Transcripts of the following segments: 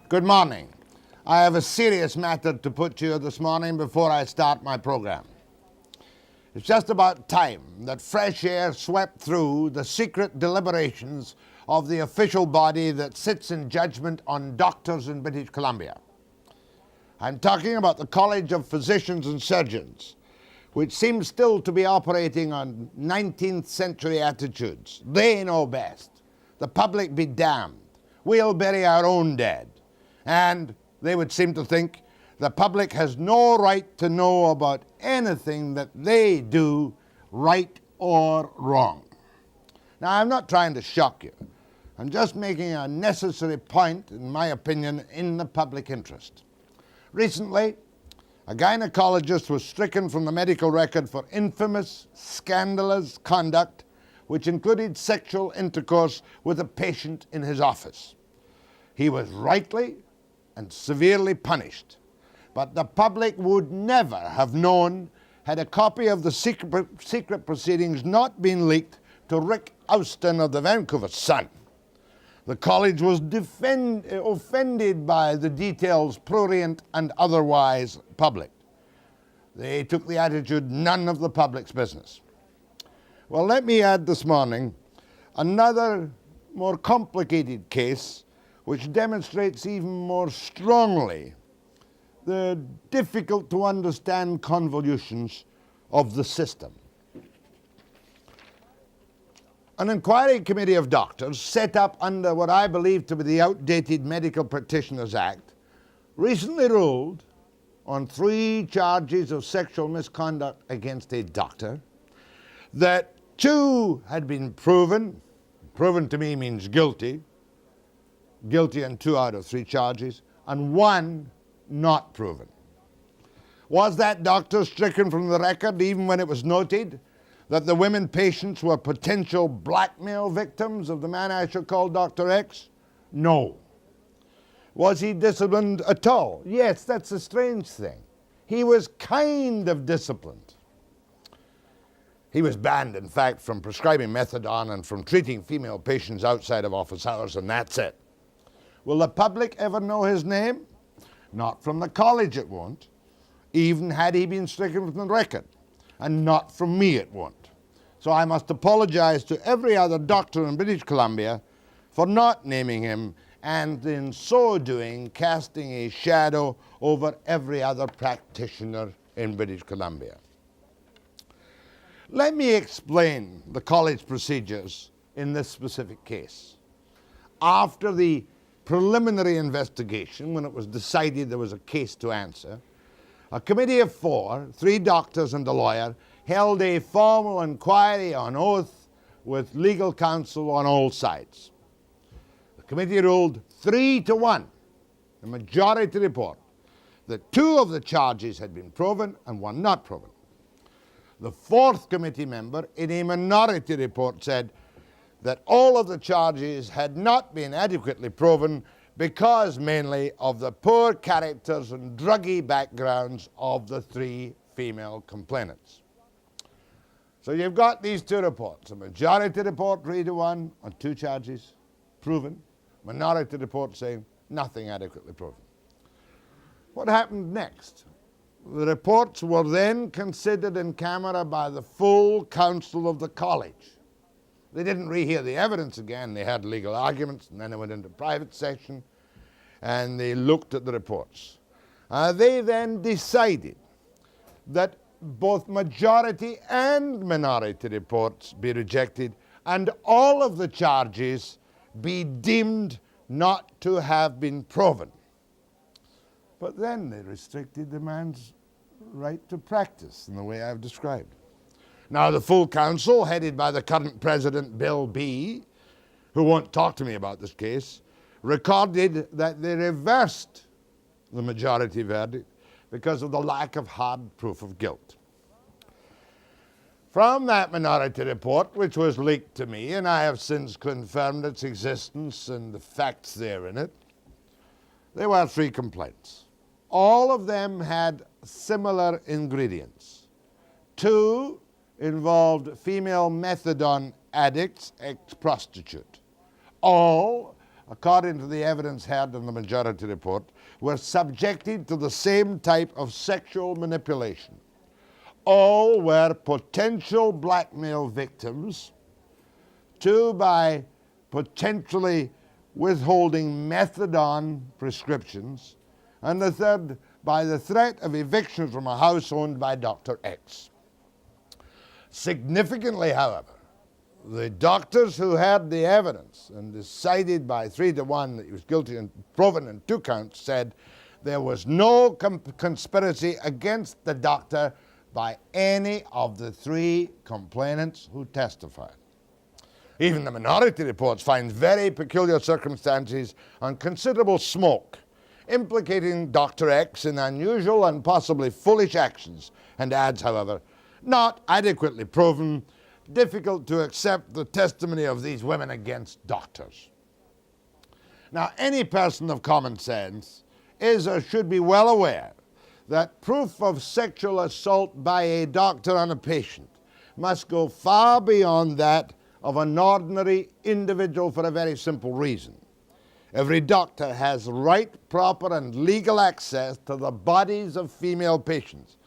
Good morning. I have a serious matter to put to you this morning before I start my program. It's just about time that fresh air swept through the secret deliberations of the official body that sits in judgment on doctors in British Columbia. I'm talking about the College of Physicians and Surgeons, which seems still to be operating on 19th century attitudes. They know best. The public be damned. We'll bury our own dead. And they would seem to think the public has no right to know about anything that they do, right or wrong. Now, I'm not trying to shock you. I'm just making a necessary point, in my opinion, in the public interest. Recently, a gynecologist was stricken from the medical record for infamous, scandalous conduct, which included sexual intercourse with a patient in his office. He was rightly and severely punished, but the public would never have known had a copy of the secret proceedings not been leaked to Rick Austin of the Vancouver Sun. The college was offended by the details, prurient and otherwise public. They took the attitude, none of the public's business. Well, let me add this morning another more complicated case which demonstrates even more strongly the difficult to understand convolutions of the system. An inquiry committee of doctors set up under what I believe to be the outdated Medical Practitioners Act recently ruled on 3 charges of sexual misconduct against a doctor, that 2 had been proven. Proven to me means guilty on 2 out of 3 charges, and 1 not proven. Was that doctor stricken from the record even when it was noted that the women patients were potential blackmail victims of the man I shall call Dr. X? No. Was he disciplined at all? Yes, that's a strange thing. He was kind of disciplined. He was banned, in fact, from prescribing methadone and from treating female patients outside of office hours, and that's it. Will the public ever know his name? Not from the college, it won't, even had he been stricken from the record. And not from me, it won't. So I must apologize to every other doctor in British Columbia for not naming him, and in so doing, casting a shadow over every other practitioner in British Columbia. Let me explain the college procedures in this specific case. After the preliminary investigation, when it was decided there was a case to answer, a committee of 4, 3 doctors and a lawyer, held a formal inquiry on oath with legal counsel on all sides. The committee ruled 3-1, a majority report, that 2 of the charges had been proven and 1 not proven. The 4th committee member, in a minority report, said that all of the charges had not been adequately proven because mainly of the poor characters and druggy backgrounds of the 3 female complainants. So you've got these 2 reports, a majority report 3-1 on 2 charges proven, minority report saying nothing adequately proven. What happened next? The reports were then considered in camera by the full council of the college. They didn't rehear the evidence again. They had legal arguments, and then they went into private session, and they looked at the reports. They then decided that both majority and minority reports be rejected, and all of the charges be deemed not to have been proven. But then they restricted the man's right to practice in the way I've described. Now, the full council, headed by the current president, Bill B., who won't talk to me about this case, recorded that they reversed the majority verdict because of the lack of hard proof of guilt. From that minority report, which was leaked to me, and I have since confirmed its existence and the facts there in it, there were 3 complaints. All of them had similar ingredients. 2 involved female methadone addicts, ex-prostitute. All according to the evidence heard in the majority report, were subjected to the same type of sexual manipulation. All were potential blackmail victims, two by potentially withholding methadone prescriptions, and the third by the threat of eviction from a house owned by Dr. X. Significantly, however, the doctors who heard the evidence and decided by 3-1 that he was guilty and proven in 2 counts said there was no conspiracy against the doctor by any of the 3 complainants who testified. Even the minority reports find very peculiar circumstances and considerable smoke implicating Dr. X in unusual and possibly foolish actions, and adds, however, not adequately proven, difficult to accept the testimony of these women against doctors. Now, any person of common sense is or should be well aware that proof of sexual assault by a doctor on a patient must go far beyond that of an ordinary individual for a very simple reason. Every doctor has right, proper, and legal access to the bodies of female patients,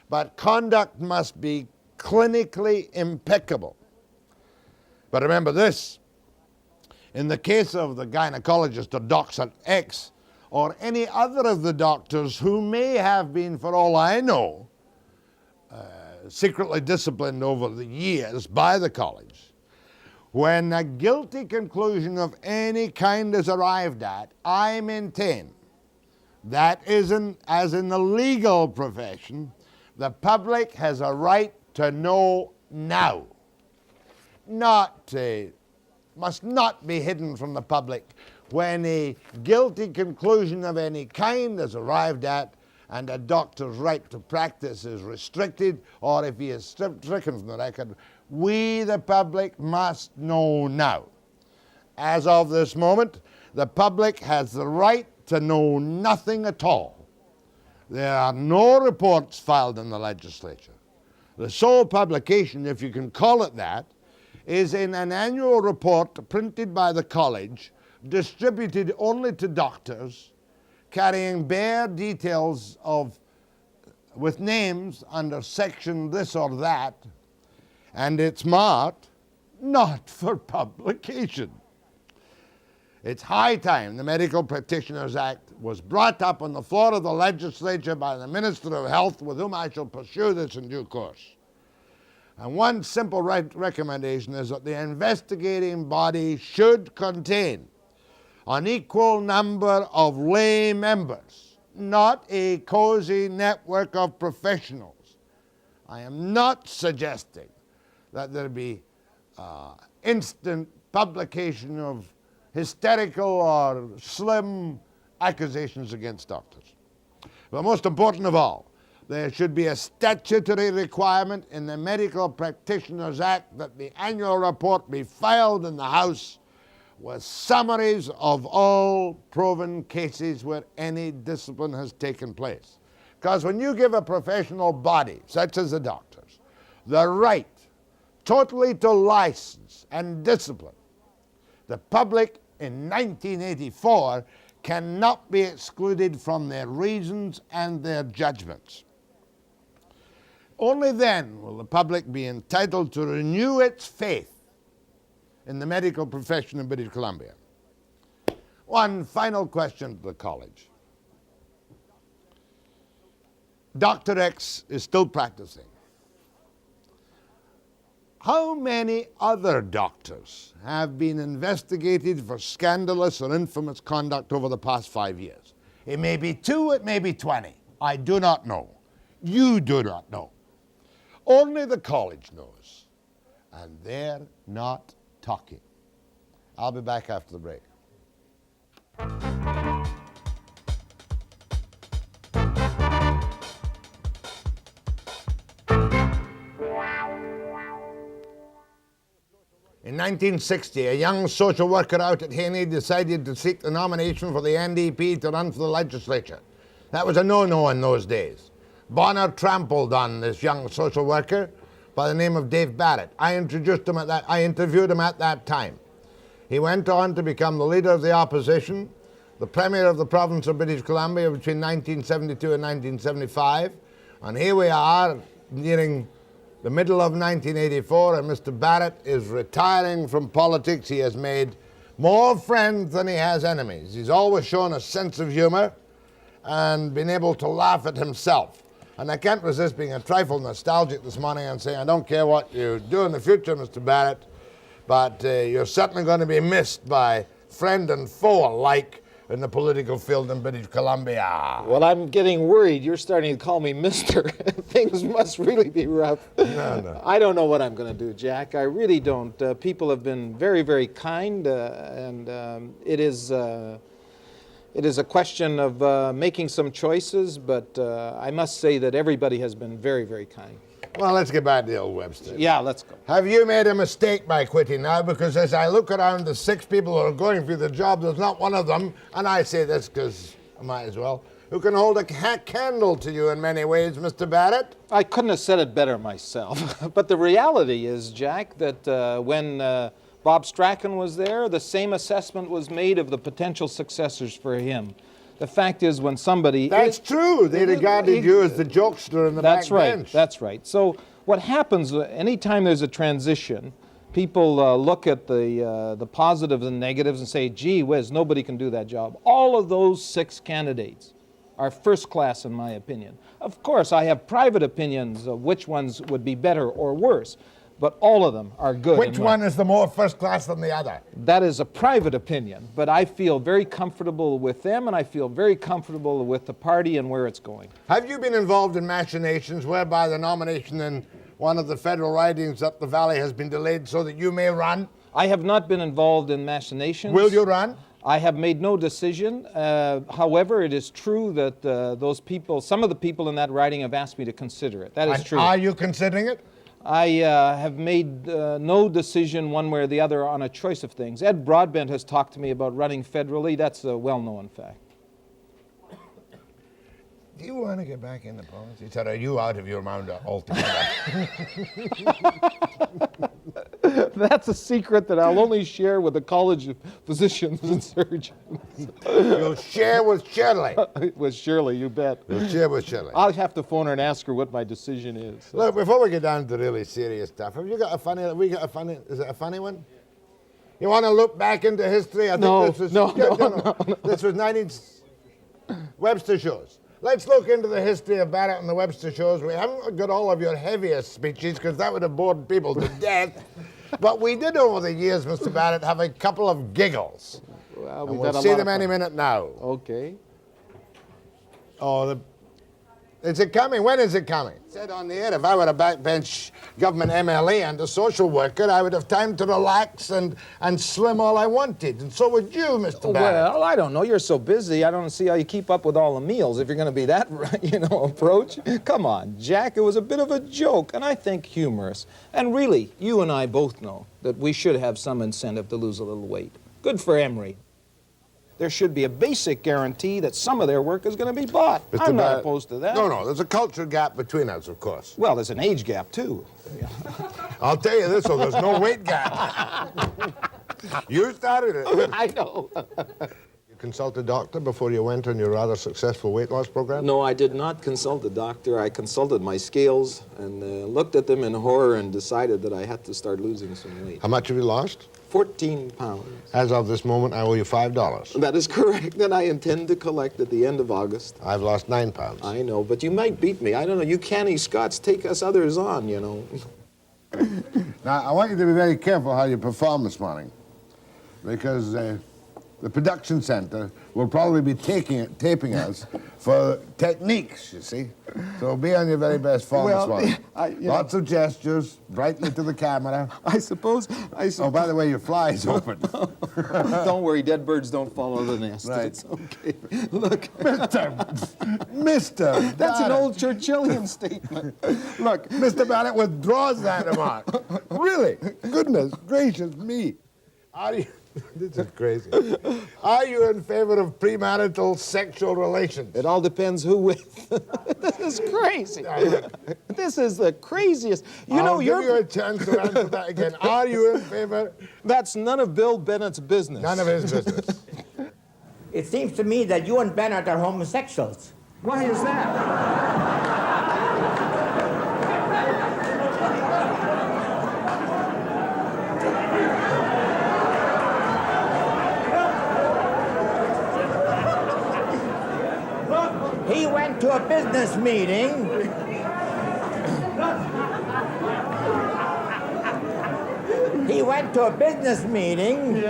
but conduct must be clinically impeccable. But remember this, in the case of the gynecologist or Dr. X, or any other of the doctors who may have been, for all I know, secretly disciplined over the years by the college, when a guilty conclusion of any kind is arrived at, I maintain that as in the legal profession, the public has a right to know now. Must not be hidden from the public when a guilty conclusion of any kind is arrived at and a doctor's right to practice is restricted, or if he is stricken from the record. We, the public, must know now. As of this moment, the public has the right to know nothing at all. There are no reports filed in the legislature. The sole publication, if you can call it that, is in an annual report printed by the college, distributed only to doctors, carrying bare details with names under section this or that, and it's marked not for publication. It's high time the Medical Practitioners Act was brought up on the floor of the legislature by the Minister of Health, with whom I shall pursue this in due course. And one simple recommendation is that the investigating body should contain an equal number of lay members, not a cozy network of professionals. I am not suggesting that there be instant publication of hysterical or slim accusations against doctors. But most important of all, there should be a statutory requirement in the Medical Practitioners Act that the annual report be filed in the House with summaries of all proven cases where any discipline has taken place. Because when you give a professional body, such as the doctors, the right totally to license and discipline, the public in 1984 cannot be excluded from their reasons and their judgments. Only then will the public be entitled to renew its faith in the medical profession in British Columbia. One final question to the college. Dr. X is still practicing. How many other doctors have been investigated for scandalous or infamous conduct over the past 5 years? It may be 2, it may be 20. I do not know. You do not know. Only the college knows, and they're not talking. I'll be back after the break. In 1960, a young social worker out at Haney decided to seek the nomination for the NDP to run for the legislature. That was a no-no in those days. Bonner trampled on this young social worker by the name of Dave Barrett. I interviewed him at that time. He went on to become the leader of the opposition, the Premier of the province of British Columbia between 1972 and 1975. And here we are nearing the middle of 1984, and Mr. Barrett is retiring from politics. He has made more friends than he has enemies. He's always shown a sense of humor and been able to laugh at himself. And I can't resist being a trifle nostalgic this morning and saying, I don't care what you do in the future, Mr. Barrett, but you're certainly going to be missed by friend and foe alike in the political field in British Columbia. Well, I'm getting worried. You're starting to call me Mister. Things must really be rough. No. I don't know what I'm going to do, Jack. I really don't. People have been very, very kind, and it is a question of making some choices, but I must say that everybody has been very, very kind. Well, let's get back to the old Webster. Yeah, let's go. Have you made a mistake by quitting now? Because as I look around the 6 people who are going through the job, there's not one of them, and I say this because I might as well, who can hold a candle to you in many ways, Mr. Barrett. I couldn't have said it better myself. But the reality is, Jack, that when Bob Strachan was there, the same assessment was made of the potential successors for him. The fact is, when somebody... That's true. They regarded you as the jokester in the back bench. That's right. So what happens anytime there's a transition, people look at the positives and negatives and say, gee whiz, nobody can do that job. All of those 6 candidates are first class in my opinion. Of course, I have private opinions of which ones would be better or worse, but all of them are good. Which one is the more first class than the other? That is a private opinion, but I feel very comfortable with them, and I feel very comfortable with the party and where it's going. Have you been involved in machinations whereby the nomination in one of the federal ridings up the valley has been delayed so that you may run? I have not been involved in machinations. Will you run? I have made no decision. However, it is true that those people, some of the people in that riding have asked me to consider it. That is true. Are you considering it? I have made no decision one way or the other on a choice of things. Ed Broadbent has talked to me about running federally. That's a well-known fact. Do you want to get back into politics? He said, are you out of your mind altogether? That's a secret that I'll only share with the College of Physicians and Surgeons. You'll share with Shirley. With Shirley, you bet. You'll share with Shirley. I'll have to phone her and ask her what my decision is. Look, before we get down to really serious stuff, have you got a funny, is it a funny one? You want to look back into history? I think No. This was 19... Webster shows. Let's look into the history of Barrett and the Webster shows. We haven't got all of your heaviest speeches because that would have bored people to death. But we did over the years, Mr. Barrett, have a couple of giggles. Well, and we'll see them any minute now. Okay. Oh, is it coming? When is it coming? Said on the air, if I were a backbench government MLA and a social worker, I would have time to relax and slim all I wanted. And so would you, Mr. Barrett. Well, I don't know. You're so busy. I don't see how you keep up with all the meals if you're going to be that, approach. Come on, Jack. It was a bit of a joke, and I think humorous. And really, you and I both know that we should have some incentive to lose a little weight. Good for Emory. There should be a basic guarantee that some of their work is going to be bought. I'm not opposed to that. No, there's a culture gap between us, of course. Well, there's an age gap, too. I'll tell you this, though, there's no weight gap. You started it. I know. You consult a doctor before you went on your rather successful weight loss program? No, I did not consult a doctor. I consulted my scales and looked at them in horror and decided that I had to start losing some weight. How much have you lost? 14 pounds. As of this moment, I owe you $5. That is correct, and I intend to collect at the end of August. I've lost 9 pounds. I know, but you might beat me. I don't know. You canny Scots take us others on, you know. Now, I want you to be very careful how you perform this morning, because the production center will probably be taping us for techniques, you see. So be on your very best form this morning. Lots of gestures, brightly to the camera. I suppose. Oh, by the way, your fly is open. Don't worry, dead birds don't follow the nest. Right. It's okay. Look. Mister. That's an old Churchillian statement. Look, Mr. Barrett withdraws that remark. Really? Goodness gracious me. This is crazy. Are you in favor of premarital sexual relations? It all depends who with. This is crazy. This is the craziest. I'll give you a chance to answer that again. Are you in favor? That's none of Bill Bennett's business. None of his business. It seems to me that you and Bennett are homosexuals. Why is that? He went to a business meeting. He went to a business meeting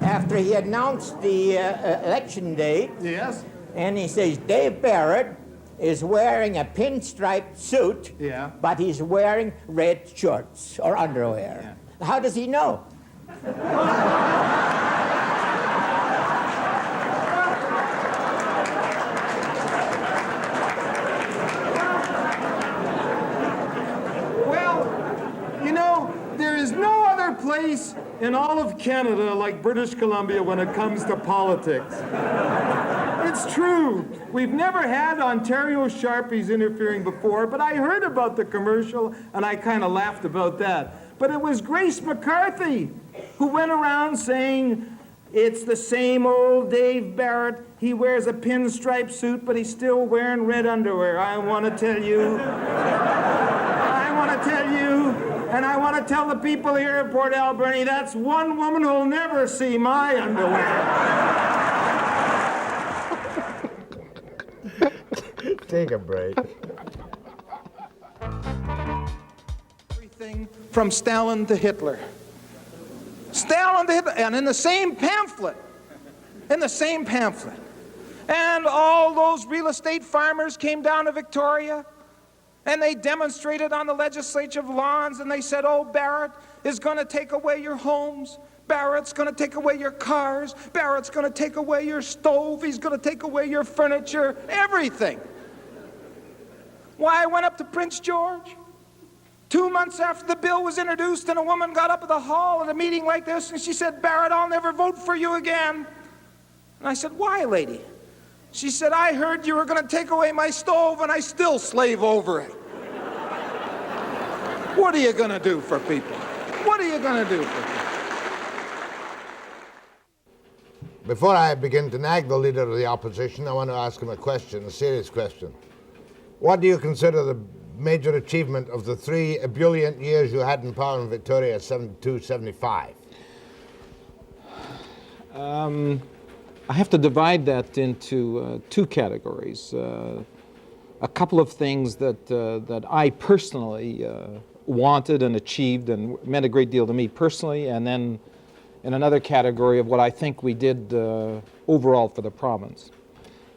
after he announced the election date. Yes. And he says, Dave Barrett is wearing a pinstripe suit, but he's wearing red shorts or underwear. How does he know? Well, you know, there is no other place in all of Canada like British Columbia when it comes to politics. It's true. We've never had Ontario Sharpies interfering before, but I heard about the commercial and I kind of laughed about that. But it was Grace McCarthy who went around saying, it's the same old Dave Barrett. He wears a pinstripe suit, but he's still wearing red underwear. I want to tell you, and I want to tell the people here at Port Alberni, that's one woman who'll never see my underwear. Take a break. Everything from Stalin to Hitler. Stalin to Hitler, and in the same pamphlet. And all those real estate farmers came down to Victoria, and they demonstrated on the legislative lawns, and they said, oh, Barrett is going to take away your homes. Barrett's going to take away your cars. Barrett's going to take away your stove. He's going to take away your furniture, everything. Why, I went up to Prince George 2 months after the bill was introduced, and a woman got up at the hall at a meeting like this, and she said, Barrett, I'll never vote for you again. And I said, why, lady? She said, I heard you were going to take away my stove, and I still slave over it. What are you going to do for people? What are you going to do for people? Before I begin to nag the leader of the opposition, I want to ask him a question, a serious question. What do you consider the major achievement of the 3 ebullient years you had in power in Victoria, 72-75? I have to divide that into 2 categories. A couple of things that I personally wanted and achieved and meant a great deal to me personally, and then in another category of what I think we did overall for the province.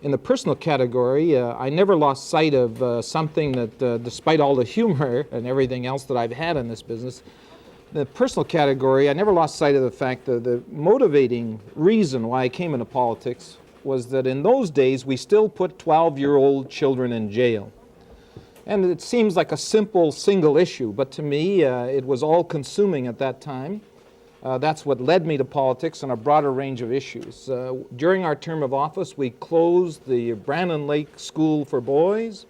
In the personal category, I never lost sight of something that, despite all the humor and everything else that I've had in this business, the personal category, I never lost sight of the fact that the motivating reason why I came into politics was that in those days we still put 12-year-old children in jail. And it seems like a simple single issue, but to me it was all-consuming at that time. That's what led me to politics on a broader range of issues. During our term of office, we closed the Brandon Lake School for Boys.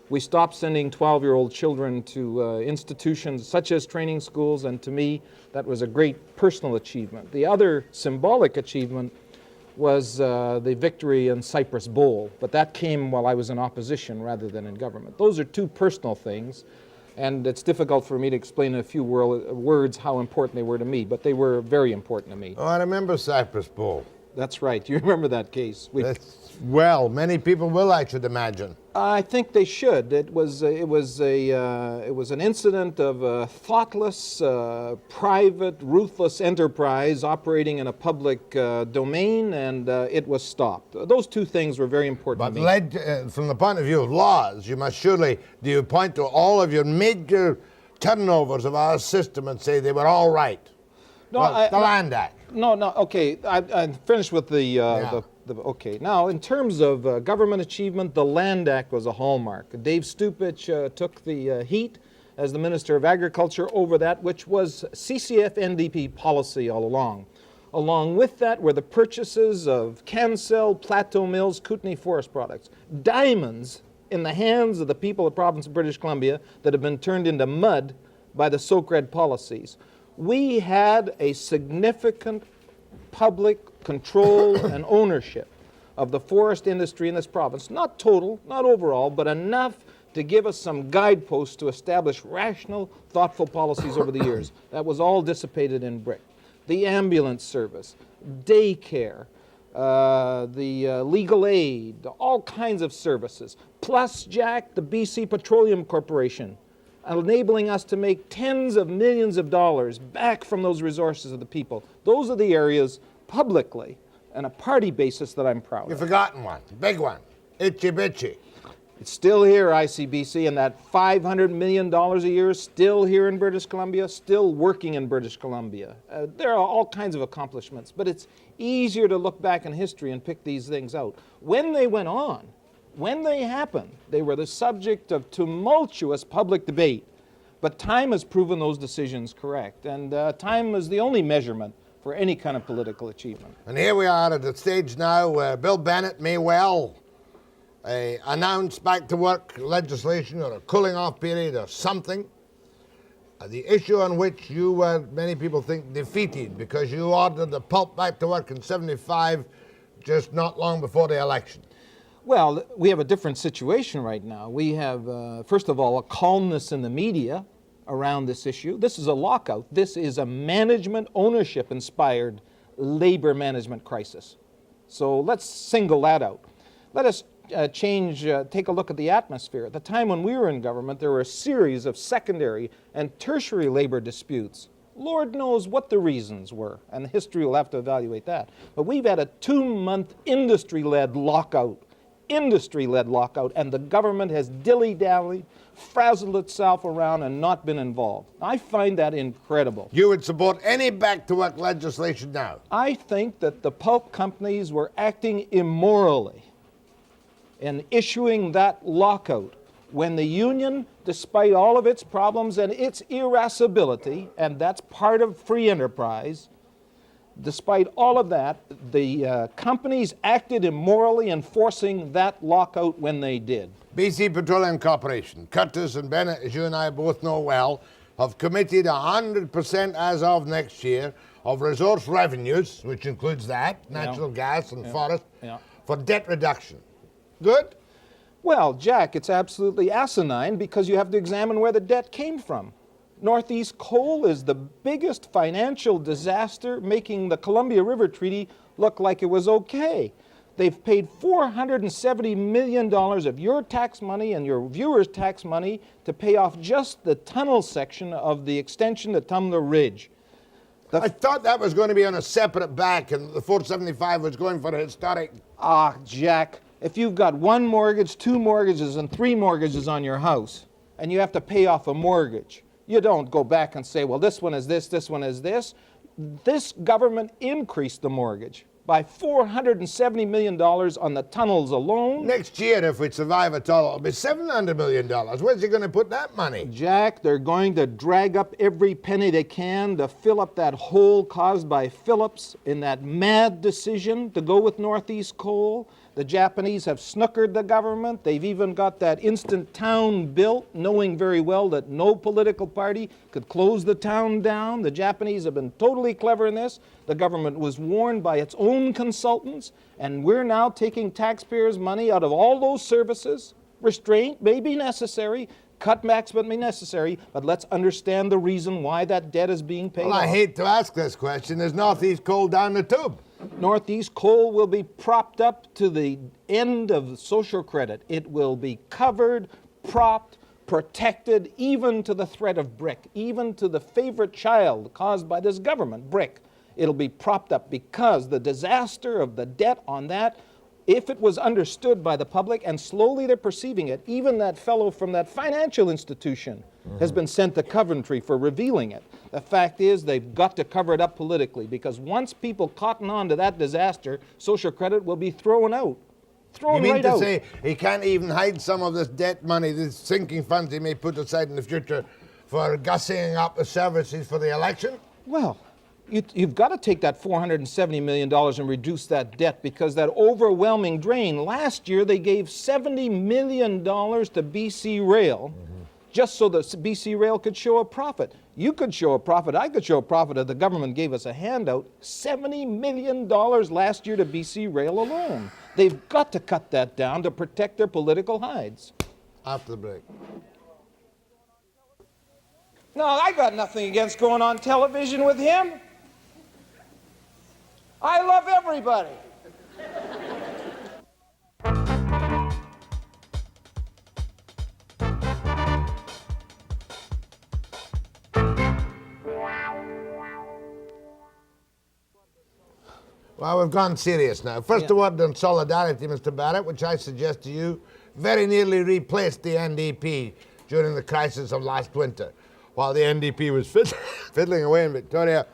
We stopped sending 12-year-old children to institutions such as training schools, and to me, that was a great personal achievement. The other symbolic achievement was the victory in Cypress Bowl, but that came while I was in opposition rather than in government. Those are 2 personal things. And it's difficult for me to explain in a few words how important they were to me, but they were very important to me. Oh, I remember Cypress Bowl. That's right. You remember that case? Well, many people will, I should imagine. I think they should. It was an incident of a thoughtless, private, ruthless enterprise operating in a public domain, and it was stopped. Those 2 things were very important to me. But from the point of view of laws, you must surely, do you point to all of your major turnovers of our system and say they were all right? No, well, the Land Act. No, okay. I finished with okay. Now, in terms of government achievement, the Land Act was a hallmark. Dave Stupich took the heat as the Minister of Agriculture over that, which was CCF NDP policy all along. Along with that were the purchases of Cancel, Plateau Mills, Kootenay Forest Products. Diamonds in the hands of the people of the province of British Columbia that have been turned into mud by the Socred policies. We had a significant public control and ownership of the forest industry in this province. Not total, not overall, but enough to give us some guideposts to establish rational, thoughtful policies over the years. That was all dissipated in brick. The ambulance service, daycare, the legal aid, all kinds of services. Plus, Jack, the BC Petroleum Corporation, enabling us to make tens of millions of dollars back from those resources of the people. Those are the areas publicly on a party basis that I'm proud of. You've forgotten one, big one, Itchy Bitchy. It's still here, ICBC, and that $500 million a year is still here in British Columbia, still working in British Columbia. There are all kinds of accomplishments, but it's easier to look back in history and pick these things out. When they went on, when they happened, they were the subject of tumultuous public debate, but time has proven those decisions correct, and time is the only measurement for any kind of political achievement. And here we are at the stage now where Bill Bennett may well announce back-to-work legislation or a cooling-off period or something. The issue on which you were, many people think, defeated because you ordered the pulp back to work in '75, just not long before the election. Well, we have a different situation right now. We have, first of all, a calmness in the media around this issue. This is a lockout. This is a management ownership-inspired labor management crisis. So let's single that out. Let us take a look at the atmosphere. At the time when we were in government, there were a series of secondary and tertiary labor disputes. Lord knows what the reasons were, and history will have to evaluate that. But we've had a 2-month industry-led lockout, and the government has dilly-dallied, frazzled itself around and not been involved. I find that incredible. You would support any back-to-work legislation now? I think that the pulp companies were acting immorally in issuing that lockout when the union, despite all of its problems and its irascibility, and that's part of free enterprise, despite all of that, the companies acted immorally in forcing that lockout when they did. BC Petroleum Corporation, Curtis and Bennett, as you and I both know well, have committed 100% as of next year of resource revenues, which includes that, natural gas and forest, for debt reduction. Good? Well, Jack, it's absolutely asinine because you have to examine where the debt came from. Northeast Coal is the biggest financial disaster, making the Columbia River Treaty look like it was okay. They've paid $470 million of your tax money and your viewers' tax money to pay off just the tunnel section of the extension to Tumler Ridge. I thought that was going to be on a separate back and the 475 was going for a historic... Ah, Jack, if you've got 1 mortgage, 2 mortgages, and 3 mortgages on your house, and you have to pay off a mortgage, you don't go back and say, well, this one is this one is this. This government increased the mortgage by $470 million on the tunnels alone. Next year, if we survive at all, it'll be $700 million. Where's he going to put that money? Jack, they're going to drag up every penny they can to fill up that hole caused by Phillips in that mad decision to go with Northeast Coal. The Japanese have snookered the government. They've even got that instant town built, knowing very well that no political party could close the town down. The Japanese have been totally clever in this. The government was warned by its own consultants, and we're now taking taxpayers' money out of all those services. Restraint may be necessary, cutbacks may be necessary, but let's understand the reason why that debt is being paid off. I hate to ask this question. Is Northeast Coal down the tube? Northeast Coal will be propped up to the end of social credit. It will be covered, propped, protected, even to the threat of brick, even to the favorite child caused by this government, brick. It'll be propped up because the disaster of the debt on that, if it was understood by the public, and slowly they're perceiving it, even that fellow from that financial institution has been sent to Coventry for revealing it. The fact is they've got to cover it up politically because once people cotton on to that disaster, social credit will be thrown out. You mean to say he can't even hide some of this debt money, these sinking funds he may put aside in the future for gussying up the services for the election? Well, You've got to take that $470 million and reduce that debt, because that overwhelming drain, last year they gave $70 million to BC Rail just so the BC Rail could show a profit. You could show a profit, I could show a profit if the government gave us a handout. $70 million last year to BC Rail alone. They've got to cut that down to protect their political hides. After the break. No, I got nothing against going on television with him. I love everybody. Well, we've gone serious now. First a word on solidarity, Mr. Barrett, which I suggest to you very nearly replaced the NDP during the crisis of last winter. While the NDP was fiddling away in Victoria,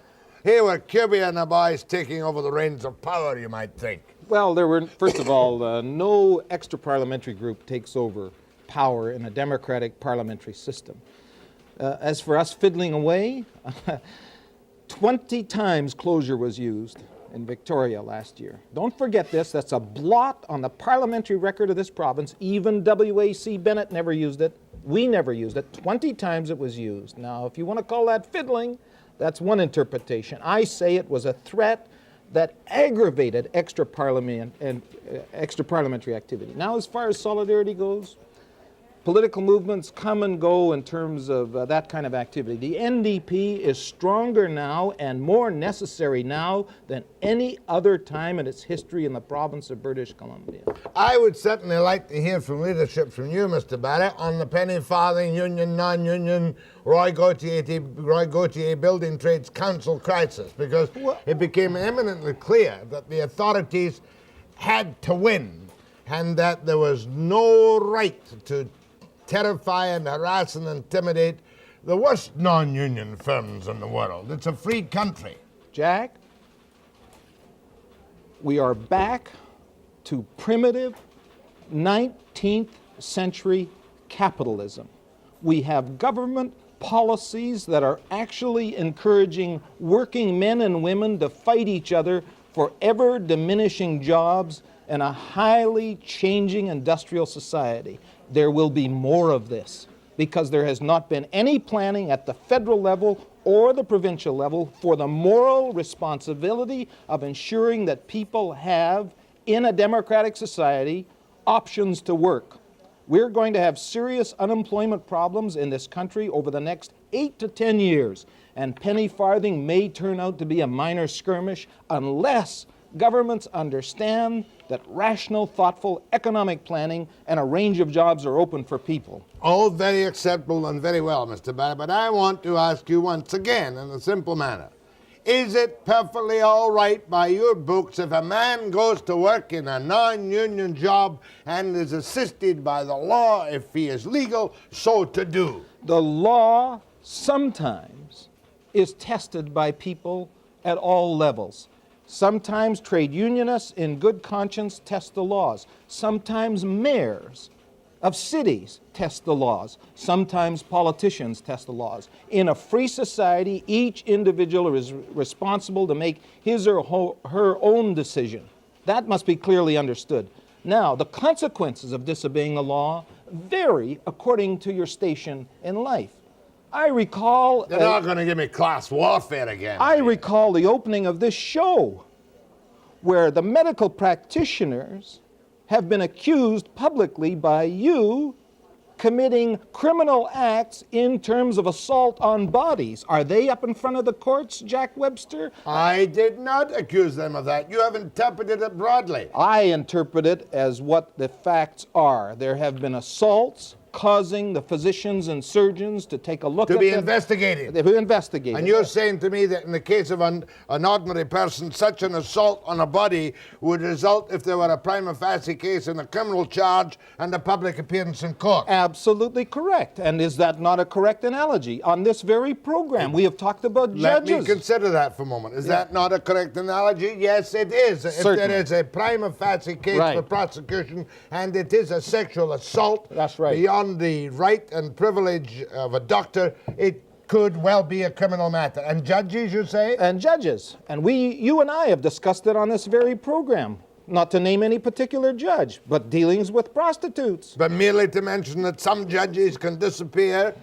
here were Kirby and the boys taking over the reins of power, you might think. Well, there were, first of all, no extra-parliamentary group takes over power in a democratic parliamentary system. As for us fiddling away, 20 times closure was used in Victoria last year. Don't forget this, that's a blot on the parliamentary record of this province. Even W.A.C. Bennett never used it. We never used it. 20 times it was used. Now, if you want to call that fiddling, that's one interpretation. I say it was a threat that aggravated extra-parliamentary activity. Now, as far as solidarity goes, political movements come and go in terms of that kind of activity. The NDP is stronger now and more necessary now than any other time in its history in the province of British Columbia. I would certainly like to hear from leadership from you, Mr. Barrett, on the penny farthing, union, non-union, Roy Gauthier Building Trades Council crisis, because it became eminently clear that the authorities had to win and that there was no right to terrify and harass and intimidate the worst non-union firms in the world. It's a free country. Jack, we are back to primitive 19th century capitalism. We have government policies that are actually encouraging working men and women to fight each other for ever diminishing jobs in a highly changing industrial society. There will be more of this because there has not been any planning at the federal level or the provincial level for the moral responsibility of ensuring that people have, in a democratic society, options to work. We're going to have serious unemployment problems in this country over the next 8 to 10 years, and penny farthing may turn out to be a minor skirmish unless governments understand that rational, thoughtful economic planning and a range of jobs are open for people. All very acceptable and very well, Mr. Barrett, but I want to ask you once again in a simple manner. Is it perfectly all right by your books if a man goes to work in a non-union job and is assisted by the law, if he is legal, so to do? The law sometimes is tested by people at all levels. Sometimes trade unionists in good conscience test the laws. Sometimes mayors of cities test the laws. Sometimes politicians test the laws. In a free society, each individual is responsible to make his or her own decision. That must be clearly understood. Now, the consequences of disobeying the law vary according to your station in life. I recall... They're not going to give me class warfare again. I recall the opening of this show where the medical practitioners have been accused publicly by you committing criminal acts in terms of assault on bodies. Are they up in front of the courts, Jack Webster? I did not accuse them of that. You have interpreted it broadly. I interpret it as what the facts are. There have been assaults causing the physicians and surgeons to take a look at To be investigated. They've been investigated. And you're saying to me that in the case of an ordinary person, such an assault on a body would result if there were a prima facie case in a criminal charge and a public appearance in court? Absolutely correct. And is that not a correct analogy? On this very program, we have talked about judges. Let me consider that for a moment. Is that not a correct analogy? Yes, it is. Certainly. If there is a prima facie case for prosecution and it is a sexual assault That's right. beyond the right and privilege of a doctor, it could well be a criminal matter. And judges, you say? And judges. And you and I have discussed it on this very program. Not to name any particular judge, but dealings with prostitutes. But merely to mention that some judges can disappear,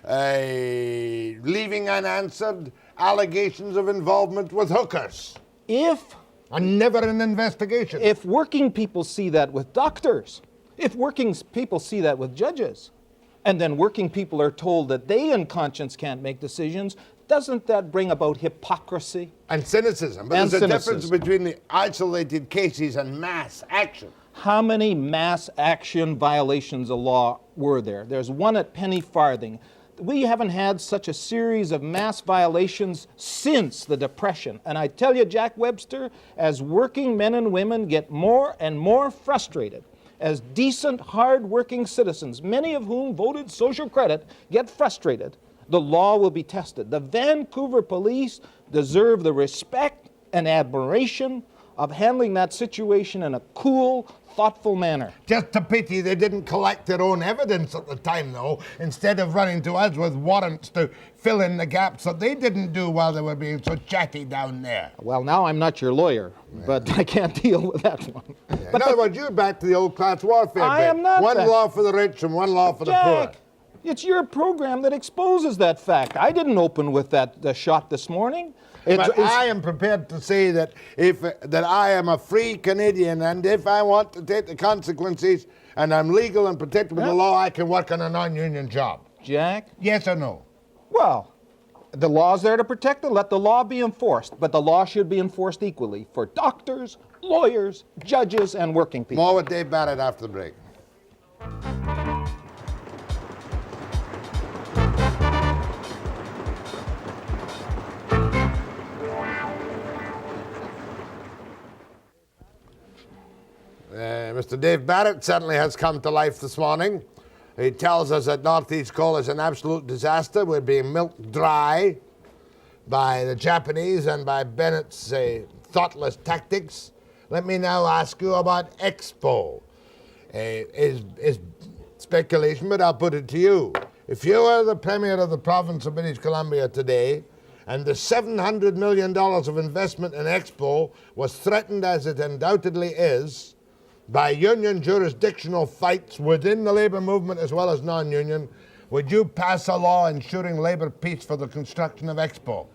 leaving unanswered allegations of involvement with hookers. And never an investigation. If working people see that with doctors, if working people see that with judges, and then working people are told that they in conscience can't make decisions, doesn't that bring about hypocrisy? And cynicism. But there's a difference between the isolated cases and mass action. How many mass action violations of law were there? There's one at penny farthing. We haven't had such a series of mass violations since the Depression. And I tell you, Jack Webster, as working men and women get more and more frustrated, as decent, hard-working citizens, many of whom voted social credit, get frustrated, the law will be tested. The Vancouver police deserve the respect and admiration of handling that situation in a cool, thoughtful manner. Just a pity they didn't collect their own evidence at the time, though, instead of running to us with warrants to fill in the gaps that they didn't do while they were being so chatty down there. Well, now I'm not your lawyer, but I can't deal with that one. Yeah. But in other words, you're back to the old class warfare. I am not one back. law for the rich and one law for the poor. It's your program that exposes that fact. I didn't open with that shot this morning. But I am prepared to say that that I am a free Canadian, and if I want to take the consequences and I'm legal and protected with the law, I can work on a non-union job. Jack? Yes or no? Well, the law's there to protect it. Let the law be enforced. But the law should be enforced equally for doctors, lawyers, judges, and working people. More with Dave Barrett after the break. Mr. Dave Barrett certainly has come to life this morning. He tells us that Northeast coal is an absolute disaster. We're being milked dry by the Japanese and by Bennett's thoughtless tactics. Let me now ask you about Expo. Is speculation, but I'll put it to you. If you were the Premier of the province of British Columbia today, and the $700 million of investment in Expo was threatened, as it undoubtedly is, by union jurisdictional fights within the labour movement as well as non-union, would you pass a law ensuring labour peace for the construction of Expo?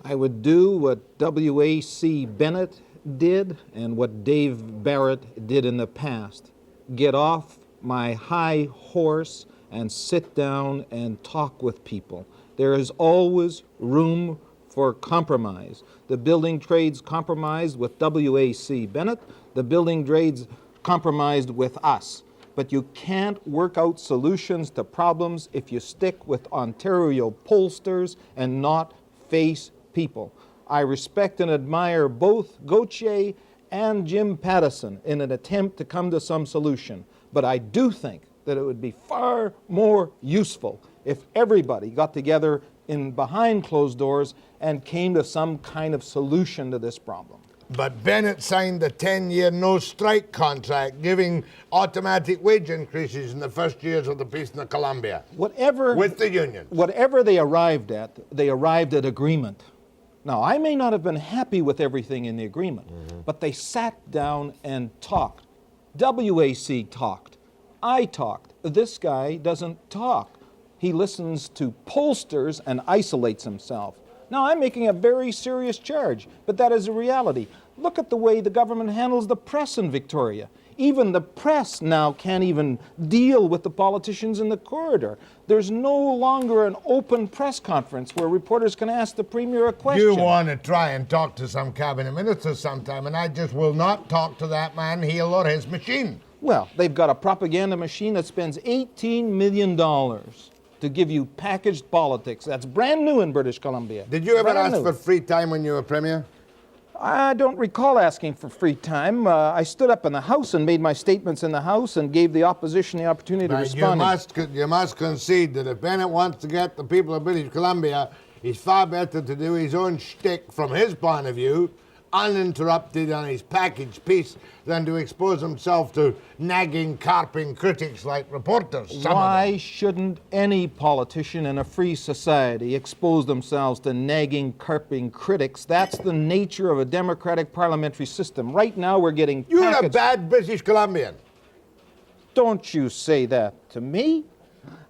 I would do what W.A.C. Bennett did and what Dave Barrett did in the past. Get off my high horse and sit down and talk with people. There is always room for compromise. The building trades compromised with W.A.C. Bennett. The building trades compromised with us. But you can't work out solutions to problems if you stick with Ontario pollsters and not face people. I respect and admire both Gauthier and Jim Pattison in an attempt to come to some solution. But I do think that it would be far more useful if everybody got together in behind closed doors and came to some kind of solution to this problem. But Bennett signed a 10-year no-strike contract giving automatic wage increases in the first years of the peace in the Columbia. With the union. Whatever they arrived at agreement. Now, I may not have been happy with everything in the agreement, but they sat down and talked. WAC talked. I talked. This guy doesn't talk. He listens to pollsters and isolates himself. Now, I'm making a very serious charge, but that is a reality. Look at the way the government handles the press in Victoria. Even the press now can't even deal with the politicians in the corridor. There's no longer an open press conference where reporters can ask the Premier a question. You want to try and talk to some cabinet minister sometime, and I just will not talk to that man, he'll or his machine. Well, they've got a propaganda machine that spends $18 million to give you packaged politics. That's brand new in British Columbia. Did you ever ask for free time when you were Premier? I don't recall asking for free time. I stood up in the House and made my statements in the House and gave the opposition the opportunity to respond. You must concede that if Bennett wants to get the people of British Columbia, it's far better to do his own shtick from his point of view, uninterrupted on his package piece than to expose himself to nagging, carping critics like reporters. Some of them. Why shouldn't any politician in a free society expose themselves to nagging, carping critics? That's the nature of a democratic parliamentary system. Right now we're getting You're a packaged... bad British Columbian. Don't you say that to me.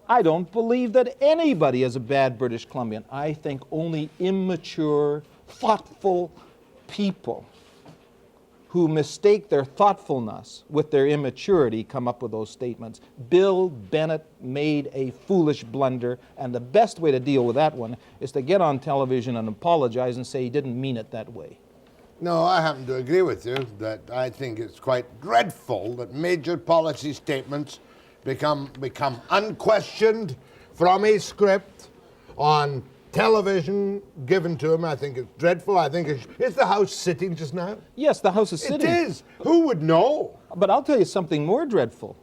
I don't believe that anybody is a bad British Columbian. I think only immature, thoughtful people who mistake their thoughtfulness with their immaturity come up with those statements. Bill Bennett made a foolish blunder, and the best way to deal with that one is to get on television and apologize and say he didn't mean it that way. No, I happen to agree with you that I think it's quite dreadful that major policy statements become unquestioned from a script on television given to him. I think it's dreadful. I think is the House sitting just now? Yes, the House is sitting. It is. Who would know? But I'll tell you something more dreadful.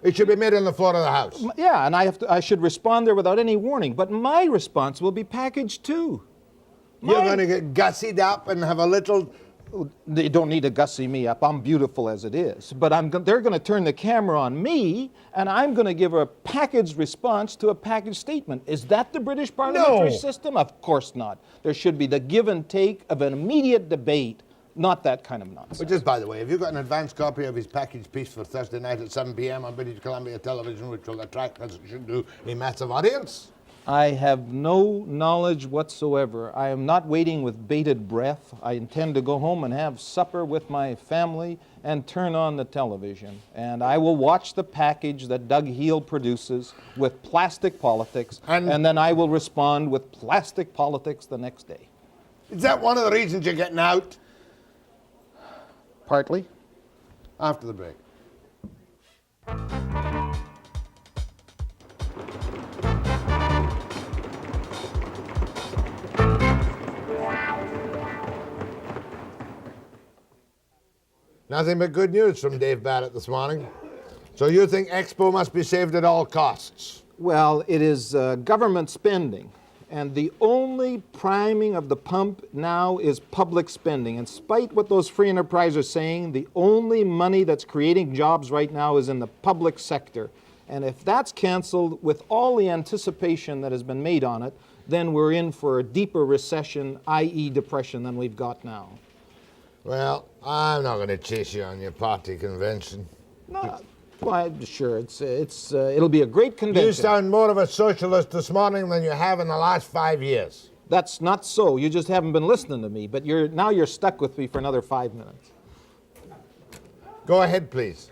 It should be made on the floor of the House. Yeah, and I should respond there without any warning. But my response will be packaged too. You're going to get gussied up and have a little... They don't need to gussy me up. I'm beautiful as it is. But they're going to turn the camera on me, and I'm going to give a packaged response to a packaged statement. Is that the British parliamentary system? Of course not. There should be the give and take of an immediate debate, not that kind of nonsense. But just by the way, have you got an advanced copy of his package piece for Thursday night at 7 p.m. on British Columbia Television, which will attract, as it should do, a massive audience? I have no knowledge whatsoever. I am not waiting with bated breath. I intend to go home and have supper with my family and turn on the television. And I will watch the package that Doug Heel produces with plastic politics, and then I will respond with plastic politics the next day. Is that one of the reasons you're getting out? Partly. After the break. Nothing but good news from Dave Barrett this morning. So you think Expo must be saved at all costs? Well, it is government spending, and the only priming of the pump now is public spending. In spite what those free enterprise are saying, the only money that's creating jobs right now is in the public sector. And if that's canceled with all the anticipation that has been made on it, then we're in for a deeper recession, i.e. depression, than we've got now. Well, I'm not going to chase you on your party convention. No, well, I'm sure it'll be a great convention. You sound more of a socialist this morning than you have in the last 5 years. That's not so. You just haven't been listening to me, but now you're stuck with me for another 5 minutes. Go ahead, please.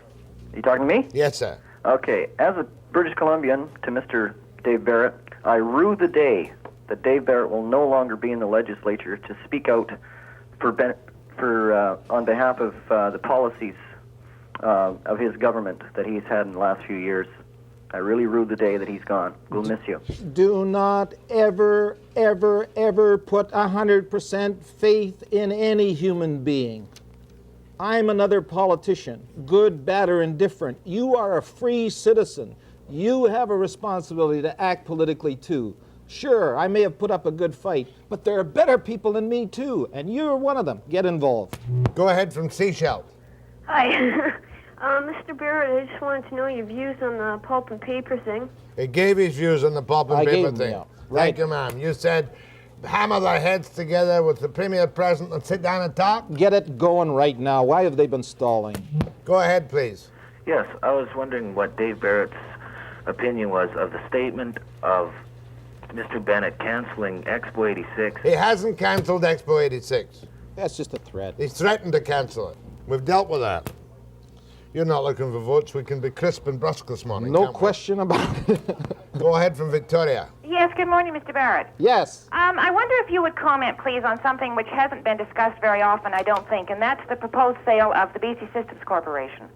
Are you talking to me? Yes, sir. Okay. As a British Columbian, to Mr. Dave Barrett, I rue the day that Dave Barrett will no longer be in the legislature to speak out on behalf of the policies of his government that he's had in the last few years. I really rue the day that he's gone. We'll miss you. Do not ever, ever, ever put 100% faith in any human being. I'm another politician, good, bad, or indifferent. You are a free citizen. You have a responsibility to act politically too. Sure, I may have put up a good fight, but there are better people than me too, and you're one of them. Get involved. Go ahead from Seychelles. Hi. Mr. Barrett, I just wanted to know your views on the pulp and paper thing. He gave his views on the pulp and paper thing. Yeah. Right. Thank you, ma'am. You said hammer their heads together with the Premier present and sit down and talk? Get it going right now. Why have they been stalling? Go ahead, please. Yes, I was wondering what Dave Barrett's opinion was of the statement of Mr. Bennett canceling Expo 86. He hasn't cancelled Expo 86. That's just a threat. He's threatened to cancel it. We've dealt with that. You're not looking for votes. We can be crisp and brusque this morning. No question about it. Go ahead from Victoria. Yes, good morning, Mr. Barrett. Yes. I wonder if you would comment, please, on something which hasn't been discussed very often, I don't think, and that's the proposed sale of the BC Systems Corporation.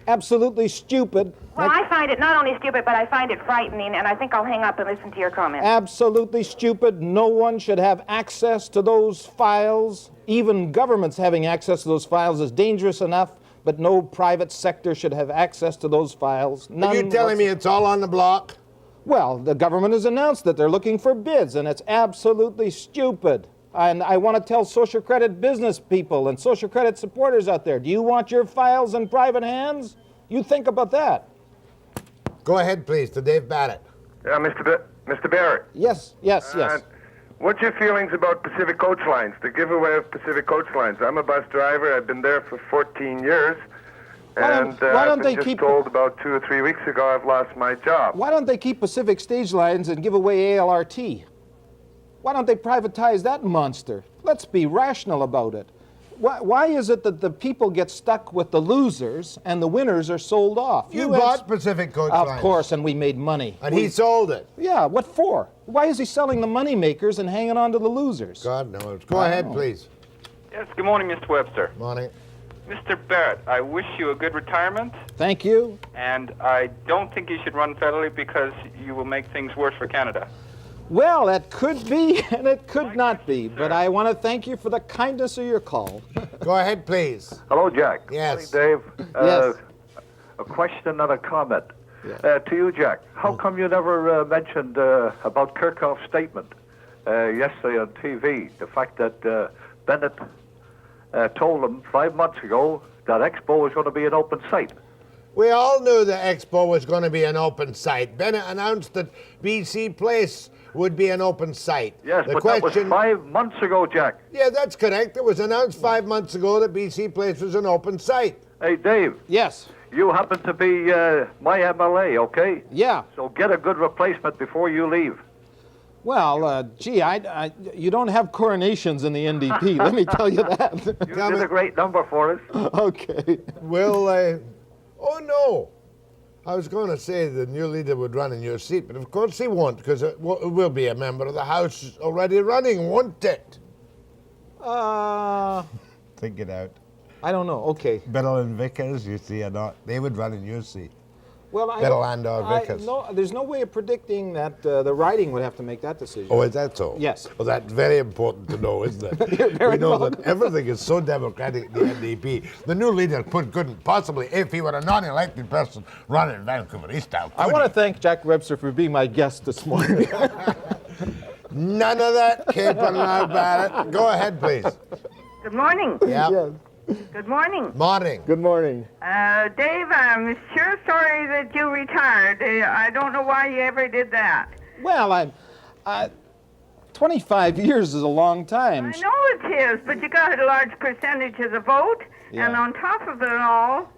Absolutely stupid. Well, I find it not only stupid, but I find it frightening, and I think I'll hang up and listen to your comments. Absolutely stupid. No one should have access to those files. Even governments having access to those files is dangerous enough, but no private sector should have access to those files. Are you telling me it's all on the block? Well, the government has announced that they're looking for bids, and it's absolutely stupid. And I want to tell social credit business people and social credit supporters out there, do you want your files in private hands? You think about that. Go ahead, please, to Dave Barrett. Yeah, Mr. Barrett. Yes. What's your feelings about Pacific Coach Lines, the giveaway of Pacific Coach Lines? I'm a bus driver. I've been there for 14 years. And I've been just told about 2 or 3 weeks ago I've lost my job. Why don't they keep Pacific Stage Lines and give away ALRT? Why don't they privatize that monster? Let's be rational about it. Why is it that the people get stuck with the losers and the winners are sold off? You bought Pacific Coach Lines. Of course, and we made money. And he sold it. Yeah, what for? Why is he selling the money makers and hanging on to the losers? God knows. Go ahead, please. Yes, good morning, Mr. Webster. Morning. Mr. Barrett, I wish you a good retirement. Thank you. And I don't think you should run federally because you will make things worse for Canada. Well, that could be, and it could not be, but I want to thank you for the kindness of your call. Go ahead, please. Hello, Jack. Yes. Dave. Yes. A question and a comment. Yeah. To you, Jack. How come you never mentioned about Kirchhoff's statement yesterday on TV? The fact that Bennett told him 5 months ago that Expo was going to be an open site. We all knew that Expo was going to be an open site. Bennett announced that BC Place would be an open site. Yes, but that was 5 months ago, Jack. Yeah, that's correct. It was announced 5 months ago that BC Place was an open site. Hey, Dave. Yes. You happen to be my MLA, okay? Yeah. So get a good replacement before you leave. Well, gee, you don't have coronations in the NDP, let me tell you that. You did a great number for us. Okay. Well, oh no. I was going to say the new leader would run in your seat, but of course he won't, because it will be a member of the House already running, won't it? Think it out. I don't know, okay. Biddle and Vickers, you see, or not. They would run in your seat. Well, Biddle and or Vickers. No, there's no way of predicting that the riding would have to make that decision. Oh, is that so? Yes. Well, that's very important to know, isn't it? We know that everything is so democratic in the NDP. The new leader couldn't possibly, if he were a non-elected person, run in Vancouver East Town. I want to thank Jack Webster for being my guest this morning. None of that caping now, Barrett. Go ahead, please. Good morning. Yeah. Yes. Good morning. Morning. Good morning. Dave, I'm sure sorry that you retired. I don't know why you ever did that. Well, 25 years is a long time. I know it is, but you got a large percentage of the vote, and on top of it all,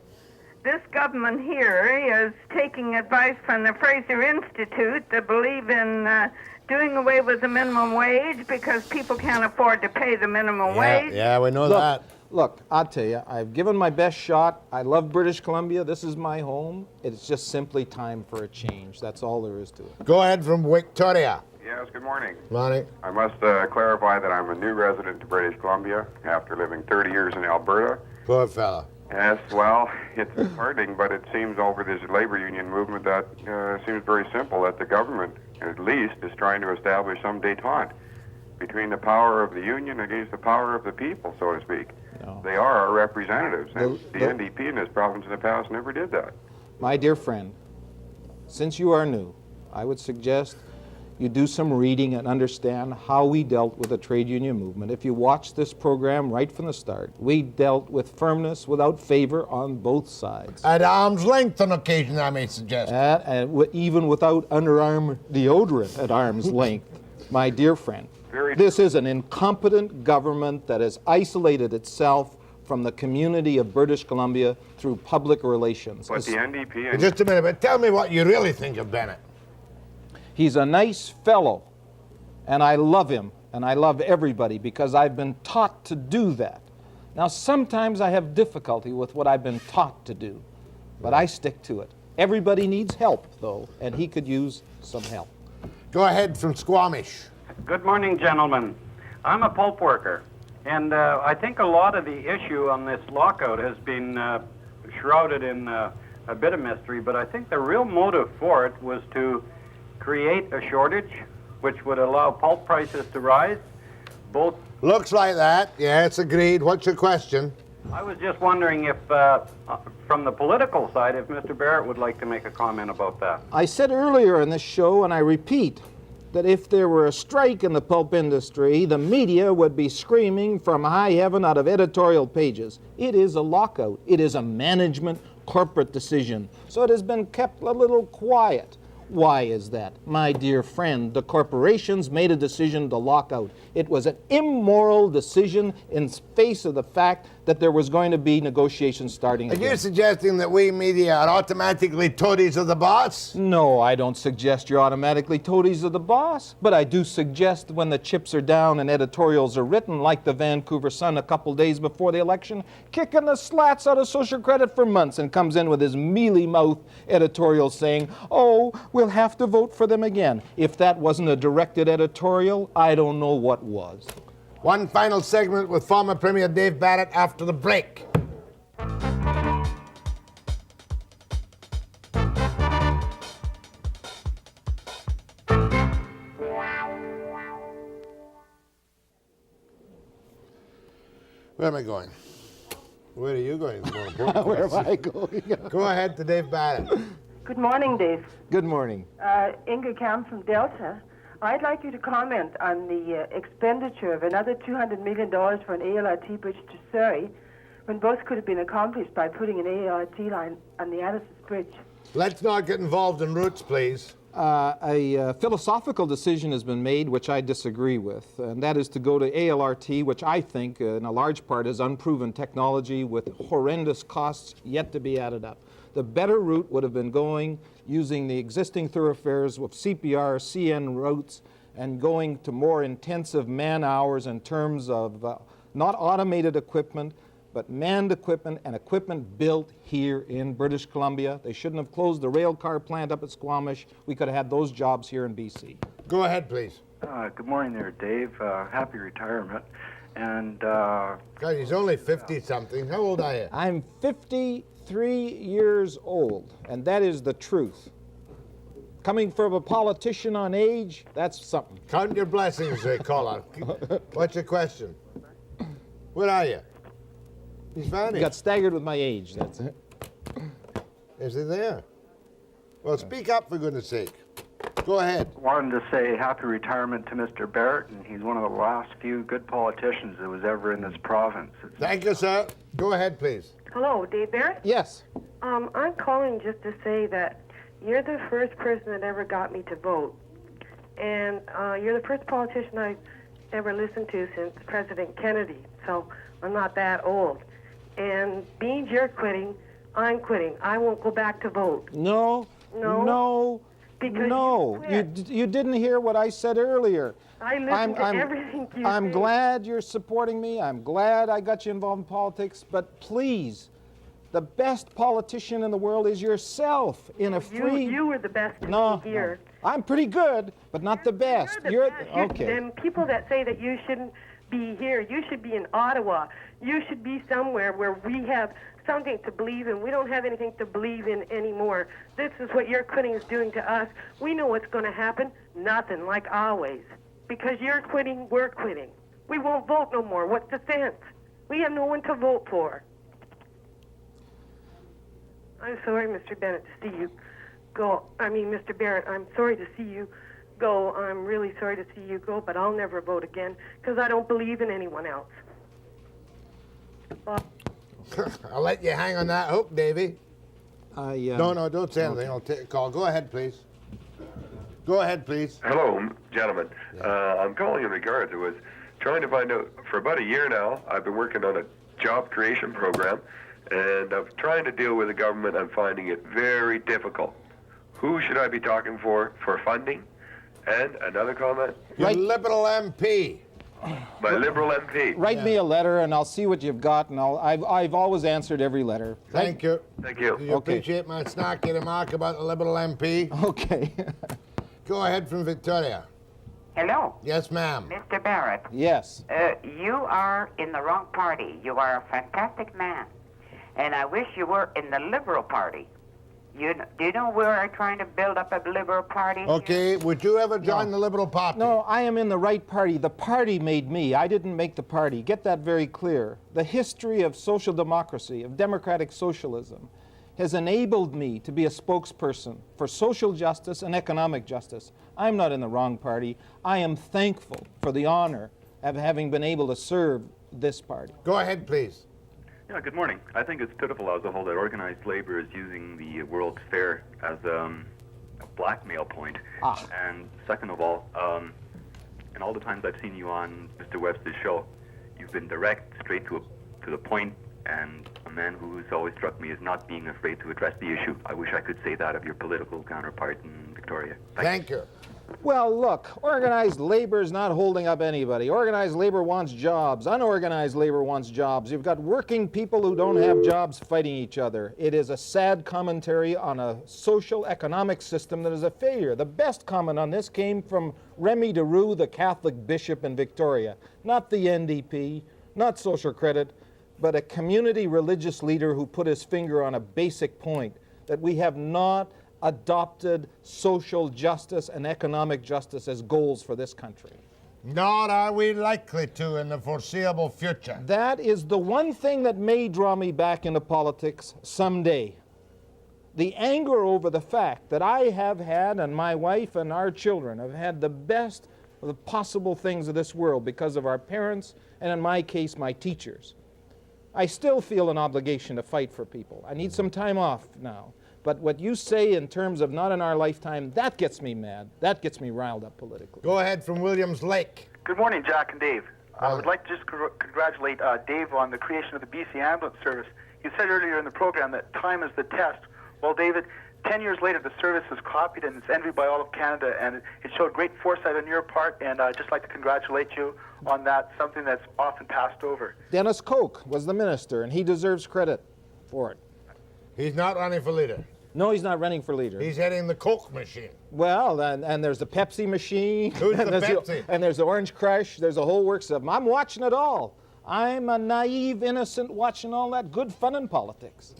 this government here is taking advice from the Fraser Institute that believe in doing away with the minimum wage because people can't afford to pay the minimum wage. Yeah, we know that. Look, I'll tell you, I've given my best shot. I love British Columbia. This is my home. It's just simply time for a change. That's all there is to it. Go ahead from Victoria. Yes, good morning. Morning. I must clarify that I'm a new resident of British Columbia after living 30 years in Alberta. Poor fella. Yes, well, it's disheartening, but it seems over this labor union movement that seems very simple, that the government, at least, is trying to establish some détente between the power of the union against the power of the people, so to speak. No. They are our representatives, and the NDP in this province in the past never did that. My dear friend, since you are new, I would suggest you do some reading and understand how we dealt with the trade union movement. If you watch this program right from the start, we dealt with firmness without favor on both sides. At arm's length on occasion, I may suggest. Even without underarm deodorant at arm's length, my dear friend. This is an incompetent government that has isolated itself from the community of British Columbia through public relations. But the NDP... Just a minute, but tell me what you really think of Bennett. He's a nice fellow, and I love him, and I love everybody because I've been taught to do that. Now, sometimes I have difficulty with what I've been taught to do, but I stick to it. Everybody needs help, though, and he could use some help. Go ahead from Squamish. Good morning, gentlemen. I'm a pulp worker, and I think a lot of the issue on this lockout has been shrouded in a bit of mystery, but I think the real motive for it was to create a shortage which would allow pulp prices to rise. Both. Looks like that. Yes, agreed. What's your question? I was just wondering if, from the political side, if Mr. Barrett would like to make a comment about that. I said earlier in this show, and I repeat, that if there were a strike in the pulp industry, the media would be screaming from high heaven out of editorial pages. It is a lockout. It is a management corporate decision. So it has been kept a little quiet. Why is that? My dear friend, the corporations made a decision to lock out. It was an immoral decision in face of the fact that there was going to be negotiations starting Are again. you suggesting that we media are automatically toadies of the boss? No, I don't suggest you're automatically toadies of the boss, but I do suggest when the chips are down and editorials are written, like the Vancouver Sun a couple days before the election, kicking the slats out of social credit for months and comes in with his mealy-mouthed editorial saying, oh, we'll have to vote for them again. If that wasn't a directed editorial, I don't know what was. One final segment with former Premier Dave Barrett after the break. Where am I going? Where are you going? Where am I going? Go ahead to Dave Barrett. Good morning, Dave. Good morning. Inga Camp from Delta. I'd like you to comment on the expenditure of another $200 million for an ALRT bridge to Surrey, when both could have been accomplished by putting an ALRT line on the Addison's Bridge. Let's not get involved in routes, please. A philosophical decision has been made which I disagree with, and that is to go to ALRT, which I think in a large part is unproven technology with horrendous costs yet to be added up. The better route would have been going using the existing thoroughfares with CPR, CN routes, and going to more intensive man hours in terms of not automated equipment, but manned equipment and equipment built here in British Columbia. They shouldn't have closed the rail car plant up at Squamish. We could have had those jobs here in BC. Go ahead, please. Good morning there, Dave. Happy retirement. And God, he's only 50-something. How old are you? I'm 53 years old, and that is the truth. Coming from a politician on age, that's something. Count your blessings, caller. What's your question? Where are you? He's vanished. Got staggered with my age, that's it. Is he there? Well, speak up, for goodness sake. Go ahead. Wanted to say happy retirement to Mr. Barrett, and he's one of the last few good politicians that was ever in this province. Thank you, sir. Go ahead, please. Hello, Dave Barrett? Yes. I'm calling just to say that you're the first person that ever got me to vote. And you're the first politician I ever listened to since President Kennedy, so I'm not that old. And being you're quitting, I'm quitting. I won't go back to vote. No. No? No. Because no. You didn't hear what I said earlier. I listened to everything you I'm said. glad you're supporting me. I'm glad I got you involved in politics. But please, the best politician in the world is yourself in a free... You were the best here. No. I'm pretty good, but not the best. You're the best. Okay. And people that say that you shouldn't be here, you should be in Ottawa. You should be somewhere where we have something to believe in. We don't have anything to believe in anymore. This is what your quitting is doing to us. We know what's going to happen. Nothing, like always. Because you're quitting, we're quitting. We won't vote no more. What's the sense? We have no one to vote for. I'm sorry, Mr. Bennett, to see you go. I mean, Mr. Barrett, I'm sorry to see you go. I'm really sorry to see you go, but I'll never vote again because I don't believe in anyone else. I'll let you hang on that hook, Davey. No, don't say anything. I'll take a call. Go ahead, please. Go ahead, please. Hello, gentlemen. I'm calling in regards. I was trying to find out, for about a year now, I've been working on a job creation program, and I'm trying to deal with the government. I'm finding it very difficult. Who should I be talking for funding? And another comment? Your Liberal MP. My Liberal MP. Write me a letter, and I'll see what you've got, and I've always answered every letter. Thank you. Thank you. Do you appreciate my snarky remark about the Liberal MP? Okay. Go ahead from Victoria. Hello. Yes, ma'am. Mr. Barrett. Yes. You are in the wrong party. You are a fantastic man. And I wish you were in the Liberal Party. Do you know we're trying to build up a Liberal Party? Okay, would you ever join the Liberal Party? No, I am in the right party. The party made me. I didn't make the party. Get that very clear. The history of social democracy, of democratic socialism, has enabled me to be a spokesperson for social justice and economic justice. I'm not in the wrong party. I am thankful for the honor of having been able to serve this party. Go ahead, please. Yeah, good morning. I think it's pitiful as a whole that organized labor is using the World's Fair as a blackmail point. And second of all, in all the times I've seen you on Mr. Webster's show, you've been direct, straight to the point, and a man who's always struck me as not being afraid to address the issue. I wish I could say that of your political counterpart in Victoria. Thank you. Well, look, organized labor is not holding up anybody. Organized labor wants jobs. Unorganized labor wants jobs. You've got working people who don't have jobs fighting each other. It is a sad commentary on a social economic system that is a failure. The best comment on this came from Remy DeRue, the Catholic bishop in Victoria. Not the NDP, not Social Credit, but a community religious leader who put his finger on a basic point, that we have not adopted social justice and economic justice as goals for this country. Nor are we likely to in the foreseeable future. That is the one thing that may draw me back into politics someday. The anger over the fact that I have had, and my wife and our children have had the best of the possible things of this world because of our parents, and in my case, my teachers. I still feel an obligation to fight for people. I need some time off now. But what you say in terms of not in our lifetime, that gets me mad. That gets me riled up politically. Go ahead from Williams Lake. Good morning, Jack and Dave. I would like to just congratulate Dave on the creation of the BC Ambulance Service. You said earlier in the program that time is the test. Well, David, 10 years later, the service is copied and it's envied by all of Canada, and it showed great foresight on your part, and I'd just like to congratulate you on that, something that's often passed over. Dennis Koch was the minister, and he deserves credit for it. He's not running for leader. No, he's not running for leader. He's heading the Coke machine. Well, and there's the Pepsi machine. Who's the Pepsi? And there's the Orange Crush. There's a whole works of them. I'm watching it all. I'm a naive innocent watching all that good fun in politics.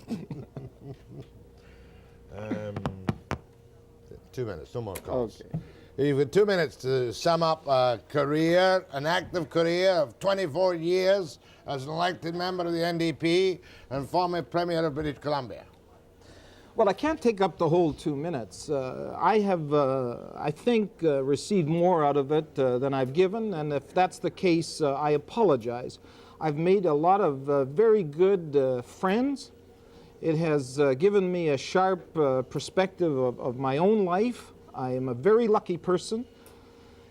2 minutes, no more calls. Okay. You've got 2 minutes to sum up a career, an active career of 24 years as an elected member of the NDP and former Premier of British Columbia. Well, I can't take up the whole 2 minutes. I have, I think, received more out of it than I've given, and if that's the case, I apologize. I've made a lot of very good friends. It has given me a sharp perspective of my own life. I am a very lucky person.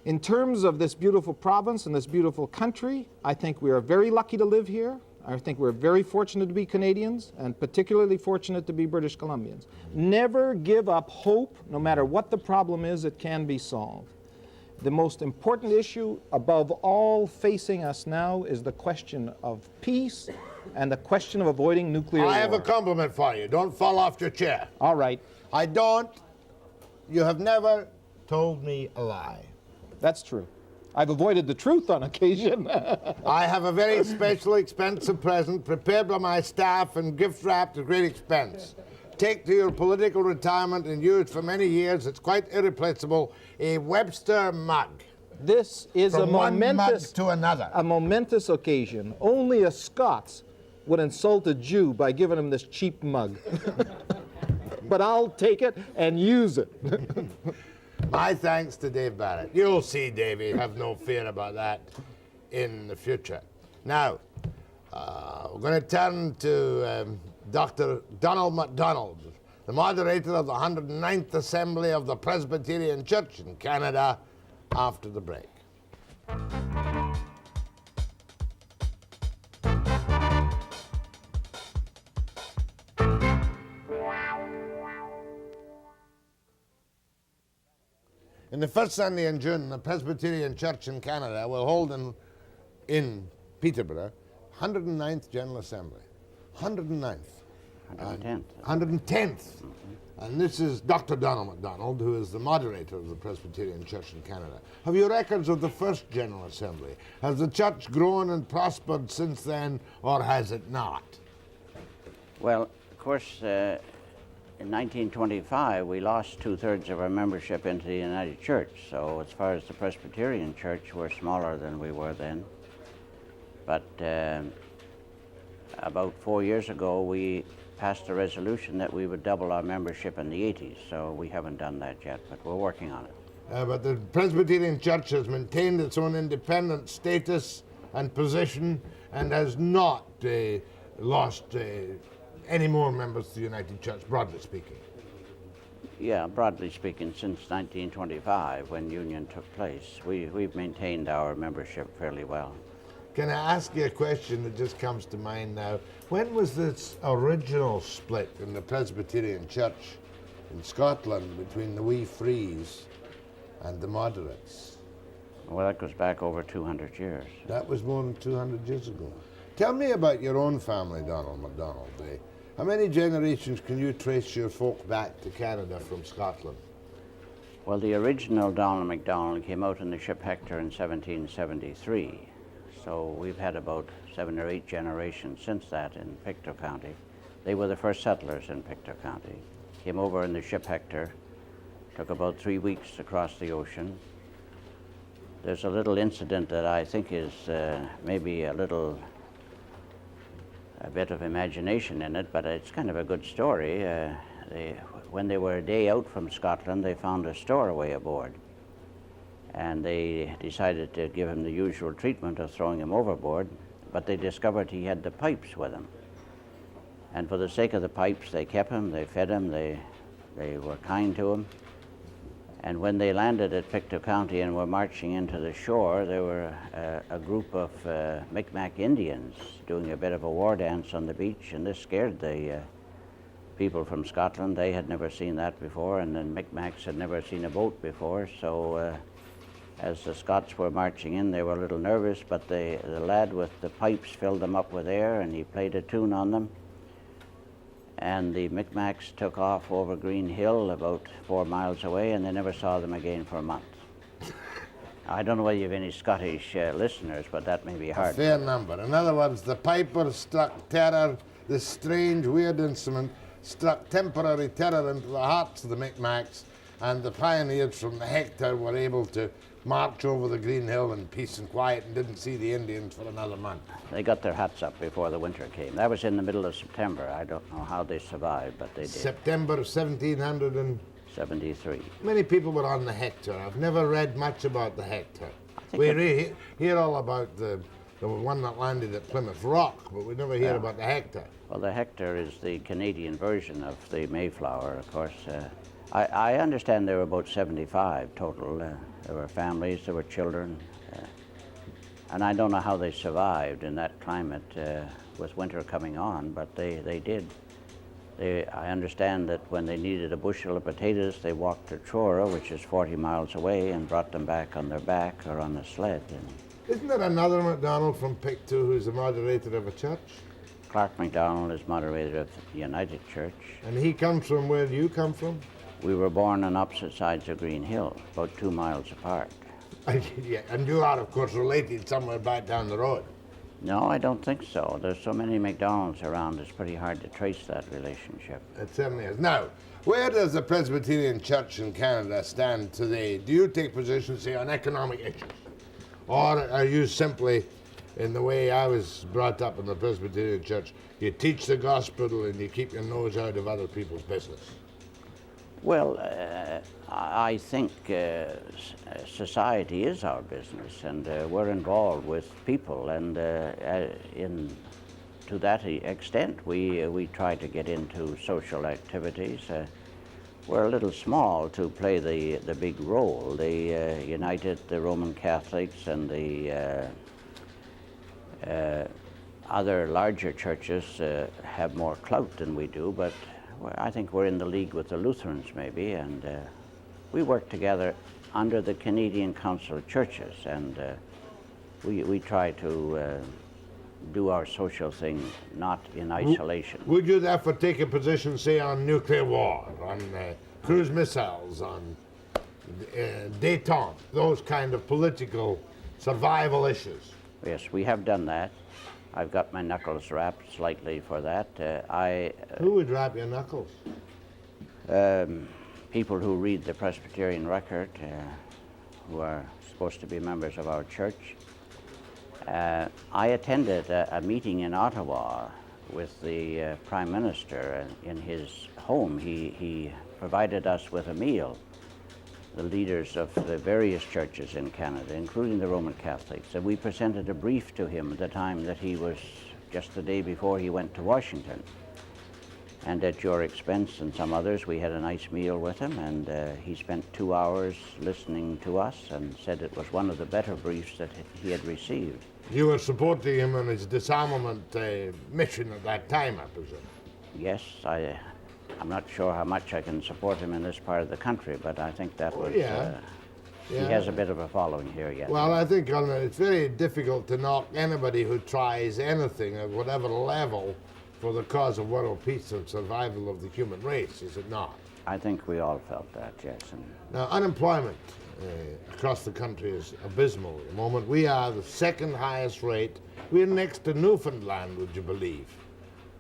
In terms of this beautiful province and this beautiful country, I think we are very lucky to live here. I think we're very fortunate to be Canadians, and particularly fortunate to be British Columbians. Never give up hope, no matter what the problem is, it can be solved. The most important issue above all facing us now is the question of peace and the question of avoiding nuclear war. I have a compliment for you. Don't fall off your chair. All right. I don't. You have never told me a lie. That's true. I've avoided the truth on occasion. I have a very special, expensive present prepared by my staff and gift wrapped at great expense. Take to your political retirement and used for many years. It's quite irreplaceable. A Webster mug. This is From one mug to another. A momentous occasion. Only a Scots would insult a Jew by giving him this cheap mug. But I'll take it and use it. My thanks to Dave Barrett. You'll see, Davey, have no fear about that in the future. Now, we're going to turn to Dr. Donald McDonald, the moderator of the 109th Assembly of the Presbyterian Church in Canada, after the break. In the first Sunday in June, the Presbyterian Church in Canada will hold in Peterborough 109th General Assembly. 109th. 110th. 110th. Mm-hmm. And this is Dr. Donald McDonald, who is the moderator of the Presbyterian Church in Canada. Have you records of the first General Assembly? Has the church grown and prospered since then, or has it not? Well, of course, in 1925, we lost 2/3 of our membership into the United Church. So as far as the Presbyterian Church, we're smaller than we were then. But about 4 years ago, we passed a resolution that we would double our membership in the 80s, so we haven't done that yet, but we're working on it. But the Presbyterian Church has maintained its own independent status and position and has not lost any more members to the United Church, broadly speaking. Yeah, broadly speaking, since 1925, when union took place, we've maintained our membership fairly well. Can I ask you a question that just comes to mind now? When was this original split in the Presbyterian Church in Scotland between the wee frees and the moderates? Well, that goes back over 200 years. That was more than 200 years ago. Tell me about your own family, Donald McDonald. How many generations can you trace your folk back to Canada from Scotland? Well, the original Donald McDonald came out in the ship Hector in 1773. So we've had about 7 or 8 generations since that in Pictou County. They were the first settlers in Pictou County. Came over in the ship Hector, took about 3 weeks to cross the ocean. There's a little incident that I think is maybe a bit of imagination in it, but it's kind of a good story. When they were a day out from Scotland, they found a stowaway aboard. And they decided to give him the usual treatment of throwing him overboard, but they discovered he had the pipes with him. And for the sake of the pipes, they kept him, they fed him, they were kind to him. And when they landed at Pictou County and were marching into the shore, there were a group of Micmac Indians doing a bit of a war dance on the beach, and this scared the people from Scotland. They had never seen that before, and the Micmacs had never seen a boat before, so as the Scots were marching in, they were a little nervous, but the lad with the pipes filled them up with air, and he played a tune on them. And the Micmacs took off over Green Hill about 4 miles away, and they never saw them again for a month. I don't know whether you have any Scottish listeners, but that may be hard. A fair number. In other words, the piper struck terror, this strange, weird instrument struck temporary terror into the hearts of the Micmacs, and the pioneers from the Hector were able to march over the Green Hill in peace and quiet and didn't see the Indians for another month. They got their hats up before the winter came. That was in the middle of September. I don't know how they survived, but they did. September 1773. Many people were on the Hector. I've never read much about the Hector. We hear all about the one that landed at Plymouth Rock, but we never hear about the Hector. Well, the Hector is the Canadian version of the Mayflower, of course. I understand there were about 75 total. There were families, there were children, and I don't know how they survived in that climate with winter coming on, but they did. I understand that when they needed a bushel of potatoes, they walked to Trora, which is 40 miles away, and brought them back on their back or on a sled. Isn't there another McDonald from Pictou who's the moderator of a church? Clark McDonald is moderator of the United Church. And he comes from where you come from? We were born on opposite sides of Green Hill, about 2 miles apart. Yeah, and you are, of course, related somewhere back down the road. No, I don't think so. There's so many McDonalds around, it's pretty hard to trace that relationship. It certainly is. Now, where does the Presbyterian Church in Canada stand today? Do you take position, say, on economic issues? Or are you simply, in the way I was brought up in the Presbyterian Church, you teach the gospel and you keep your nose out of other people's business? Well, I think society is our business, and we're involved with people, and to that extent, we try to get into social activities. We're a little small to play the big role. The United, the Roman Catholics, and the other larger churches have more clout than we do, but I think we're in the league with the Lutherans, maybe, and we work together under the Canadian Council of Churches, and we try to do our social thing not in isolation. Would you therefore take a position, say, on nuclear war, on cruise missiles, on détente, those kind of political survival issues? Yes, we have done that. I've got my knuckles wrapped slightly for that. Who would wrap your knuckles? People who read the Presbyterian Record, who are supposed to be members of our church. I attended a meeting in Ottawa with the Prime Minister in his home. He provided us with a meal, the leaders of the various churches in Canada, including the Roman Catholics. And we presented a brief to him at the time that he was, just the day before he went to Washington. And at your expense and some others, we had a nice meal with him, and he spent 2 hours listening to us and said it was one of the better briefs that he had received. You were supporting him on his disarmament mission at that time, I presume? Yes, I'm not sure how much I can support him in this part of the country, but I think that was... He has a bit of a following here yet. Well, I think it's very difficult to knock anybody who tries anything at whatever level for the cause of world peace and survival of the human race, is it not? I think we all felt that, Jackson. Now, unemployment across the country is abysmal at the moment. We are the second highest rate. We're next to Newfoundland, would you believe?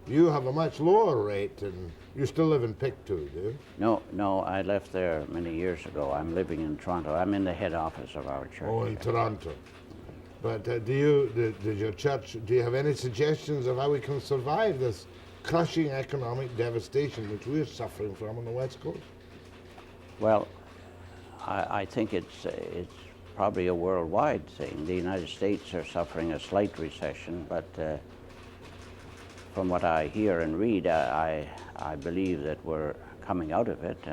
You have a much lower rate, and you still live in Pictou, do you? No, I left there many years ago. I'm living in Toronto. I'm in the head office of our church. Oh, in Toronto. But does your church, do you have any suggestions of how we can survive this crushing economic devastation which we're suffering from on the West Coast? Well, I think it's probably a worldwide thing. The United States are suffering a slight recession, but from what I hear and read, I believe that we're coming out of it.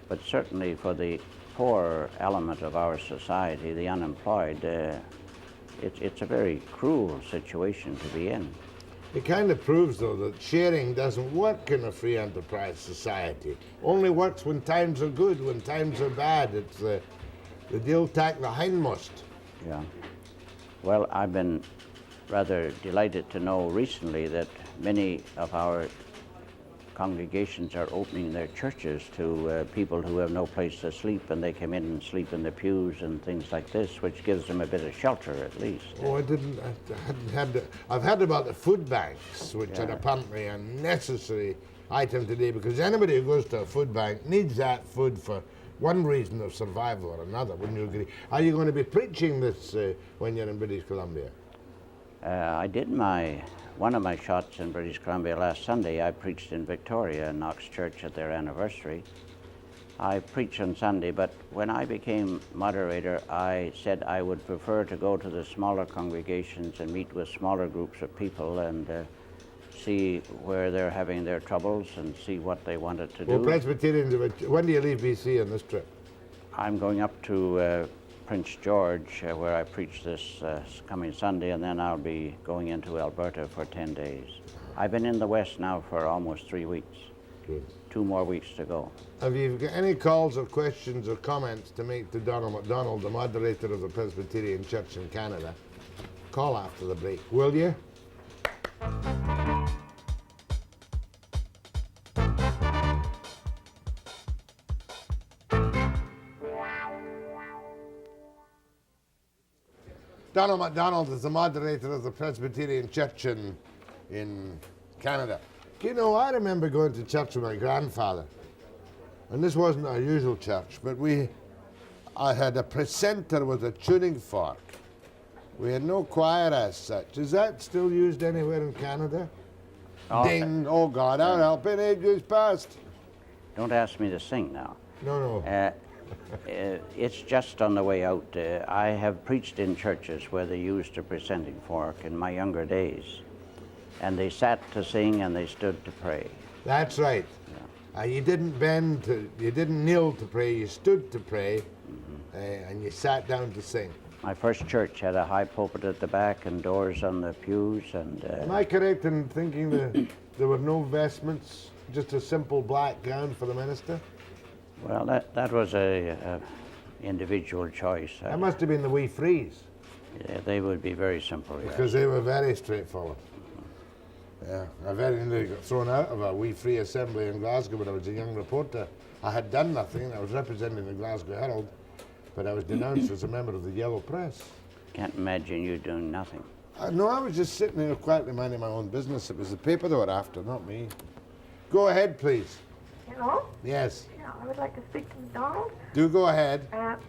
But certainly for the poor element of our society, the unemployed, it's a very cruel situation to be in. It kind of proves, though, that sharing doesn't work in a free enterprise society. Only works when times are good. When times are bad, it's the deal tack the hindmost. Yeah. Well, I've been rather delighted to know recently that many of our congregations are opening their churches to people who have no place to sleep, and they come in and sleep in the pews and things like this, which gives them a bit of shelter at least. Oh, I've heard about the food banks, which are apparently a necessary item today, because anybody who goes to a food bank needs that food for one reason of survival or another. Wouldn't you agree? Are you going to be preaching this when you're in British Columbia? I did one of my shots in British Columbia last Sunday. I preached in Victoria, in Knox Church at their anniversary. I preach on Sunday, but when I became moderator, I said I would prefer to go to the smaller congregations and meet with smaller groups of people and see where they're having their troubles and see what they wanted to do. Well, Presbyterians, when do you leave BC on this trip? I'm going up to Prince George, where I preach this coming Sunday, and then I'll be going into Alberta for 10 days. I've been in the West now for almost 3 weeks. Good. 2 more weeks to go. Have you got any calls or questions or comments to make to Donald McDonald, the moderator of the Presbyterian Church in Canada? Call after the break, will you? Donald McDonald is the moderator of the Presbyterian Church in Canada. You know, I remember going to church with my grandfather, and this wasn't our usual church, but I had a precentor with a tuning fork. We had no choir as such. Is that still used anywhere in Canada? Ding, oh God, our help in ages past. Don't ask me to sing now. No. It's just on the way out. I have preached in churches where they used a presenting fork in my younger days. And they sat to sing and they stood to pray. That's right. Yeah. You didn't bend, you didn't kneel to pray, you stood to pray, and you sat down to sing. My first church had a high pulpit at the back and doors on the pews. And am I correct in thinking that there were no vestments, just a simple black gown for the minister? Well, that was a individual choice. That must have been the wee frees. Yeah, they would be very simple. Because they were very straightforward. Yeah, I very nearly got thrown out of a wee free assembly in Glasgow when I was a young reporter. I had done nothing. I was representing the Glasgow Herald, but I was denounced as a member of the Yellow Press. Can't imagine you doing nothing. No, I was just sitting there quietly minding my own business. It was the paper they were after, not me. Go ahead, please. Hello? Yes. Yeah, I would like to speak to McDonald. Do go ahead.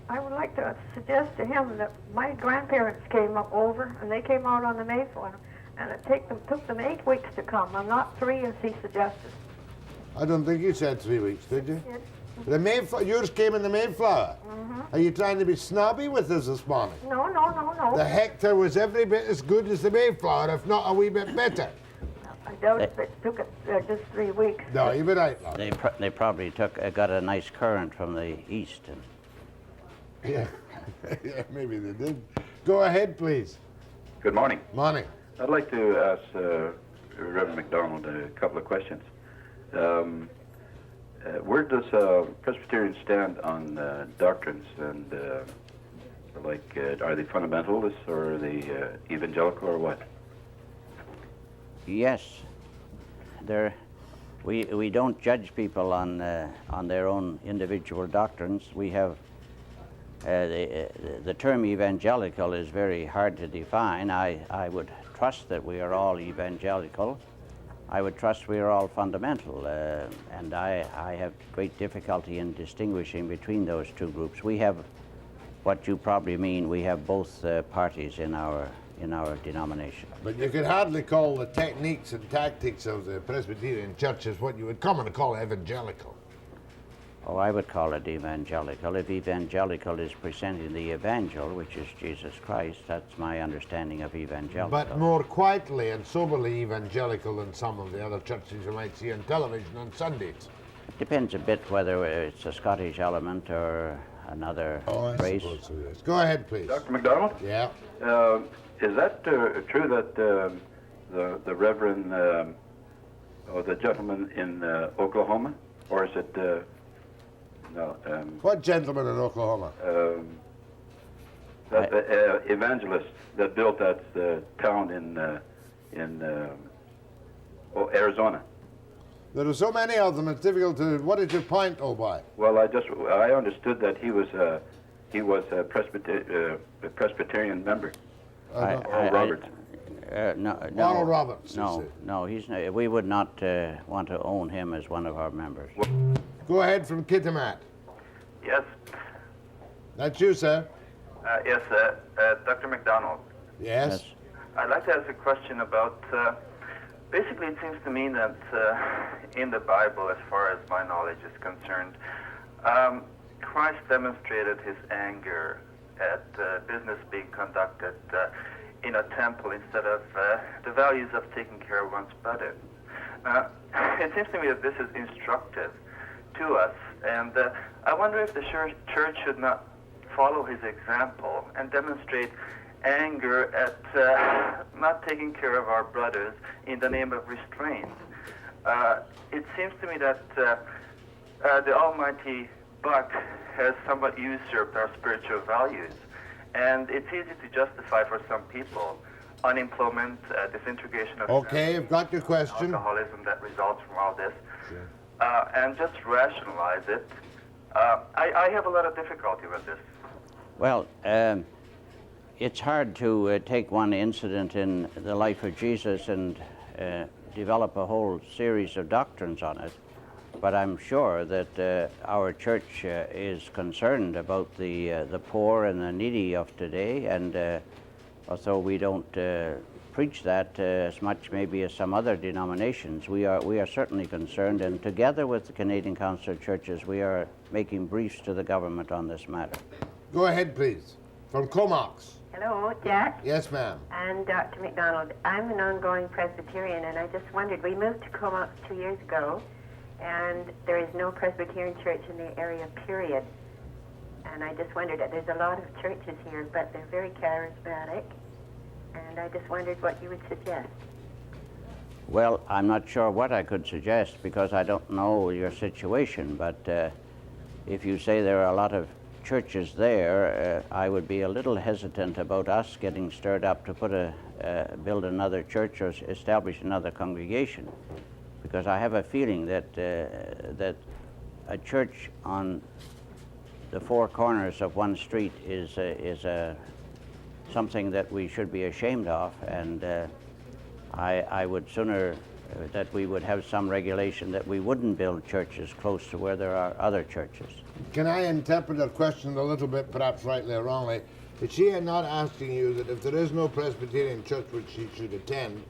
I would like to suggest to him that my grandparents came over, and they came out on the Mayflower, And it took them 8 weeks to come, and not 3 as he suggested. I don't think you said 3 weeks, did you? Yes. Yours came in the Mayflower. Are you trying to be snobby with us this morning? No. The Hector was every bit as good as the Mayflower, if not a wee bit better. I doubt if it took just 3 weeks. No, you've been right, lad. They probably got a nice current from the east. Yeah. Yeah, maybe they did. Go ahead, please. Good morning. Morning. I'd like to ask Reverend McDonald a couple of questions. Where does Presbyterian stand on doctrines, and are they fundamentalists or are they evangelical or what? Yes, we don't judge people on their own individual doctrines. We have the term evangelical is very hard to define. I would trust that we are all evangelical. I would trust we are all fundamental, and I have great difficulty in distinguishing between those two groups. We have what you probably mean. We have both parties in our denomination. But you could hardly call the techniques and tactics of the Presbyterian Church as what you would commonly call evangelical. Oh, I would call it evangelical. If evangelical is presenting the evangel, which is Jesus Christ, that's my understanding of evangelical. But more quietly and soberly evangelical than some of the other churches you might see on television on Sundays. It depends a bit whether it's a Scottish element or another race. Suppose so, yes. Go ahead, please. Dr. McDonald? Yeah? Is that true that the Reverend, the gentleman in Oklahoma, or is it... No. What gentleman in Oklahoma? That evangelist that built that town in Arizona. There are so many of them. It's difficult to. What is your point, oh boy? Well, I understood that he was a Presbyterian member. Roberts. No, Ronald Roberts. No, he's not. We would not want to own him as one of our members. Go ahead from Kitimat. Yes. That's you, sir. Yes, Dr. McDonald. Yes. I'd like to ask a question about, basically it seems to me that in the Bible, as far as my knowledge is concerned, Christ demonstrated his anger at business being conducted in a temple instead of the values of taking care of one's brother. It seems to me that this is instructive to us, and I wonder if the church should not follow his example and demonstrate anger at not taking care of our brothers in the name of restraint. It seems to me that the almighty buck has somewhat usurped our spiritual values, and it's easy to justify for some people unemployment, disintegration of okay, I've got your question. Alcoholism that results from all this. Sure. And just rationalize it. I have a lot of difficulty with this. Well, it's hard to take one incident in the life of Jesus and develop a whole series of doctrines on it. But I'm sure that our church is concerned about the poor and the needy of today, and although we don't preach that as much maybe as some other denominations, we are certainly concerned, and together with the Canadian Council of Churches, we are making briefs to the government on this matter. Go ahead, please. From Comox. Hello, Jack. Yes, ma'am. And Dr. McDonald. I'm an ongoing Presbyterian, and I just wondered, we moved to Comox 2 years ago, and there is no Presbyterian church in the area, period. And I just wondered, there's a lot of churches here, but they're very charismatic, and I just wondered what you would suggest. Well, I'm not sure what I could suggest because I don't know your situation, but if you say there are a lot of churches there, I would be a little hesitant about us getting stirred up to build another church or establish another congregation, because I have a feeling that that a church on the four corners of one street is something that we should be ashamed of, and I would sooner that we would have some regulation that we wouldn't build churches close to where there are other churches. Can I interpret your question a little bit, perhaps rightly or wrongly? Is she not asking you that if there is no Presbyterian church which she should attend,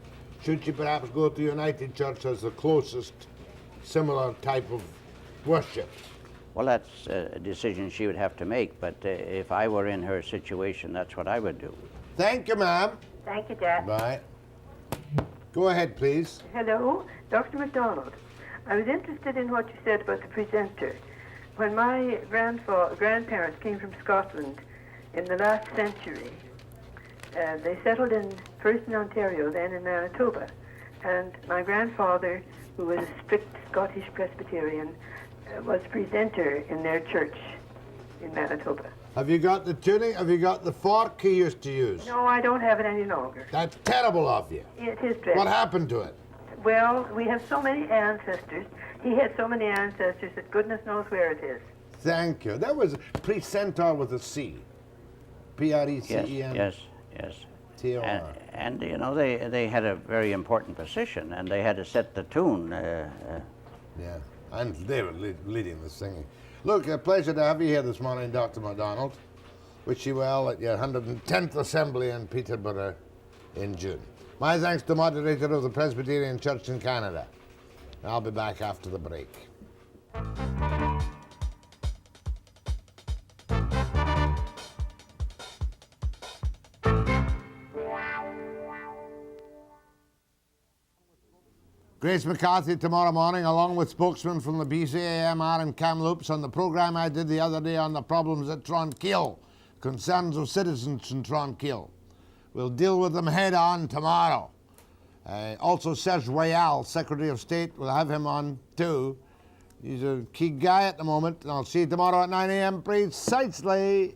should she perhaps go to United Church as the closest similar type of worship? Well, that's a decision she would have to make, but if I were in her situation, that's what I would do. Thank you, ma'am. Thank you, Jack. Bye. Go ahead, please. Hello, Dr. McDonald. I was interested in what you said about the presenter. When my grandparents came from Scotland in the last century, they settled first in Ontario, then in Manitoba. And my grandfather, who was a strict Scottish Presbyterian, was presenter in their church in Manitoba. Have you got the tuning? Have you got the fork he used to use? No, I don't have it any longer. That's terrible of you. It is dreadful. What happened to it? Well, we have so many ancestors. He had so many ancestors that goodness knows where it is. Thank you. That was precentor with a C. P-R-E-C-E-N. Yes. T-O-R. And you know, they had a very important position, and they had to set the tune. Yeah, and they were leading the singing. Look, a pleasure to have you here this morning, Dr. McDonald. Wish you well at your 110th Assembly in Peterborough in June. My thanks to moderator of the Presbyterian Church in Canada. I'll be back after the break. Grace McCarthy tomorrow morning, along with spokesmen from the BCAMR and Kamloops, on the program I did the other day on the problems at Tronquil, concerns of citizens in Tronquil. We'll deal with them head on tomorrow. Also, Serge Royal, Secretary of State, we'll have him on too. He's a key guy at the moment, and I'll see you tomorrow at 9 a.m. precisely.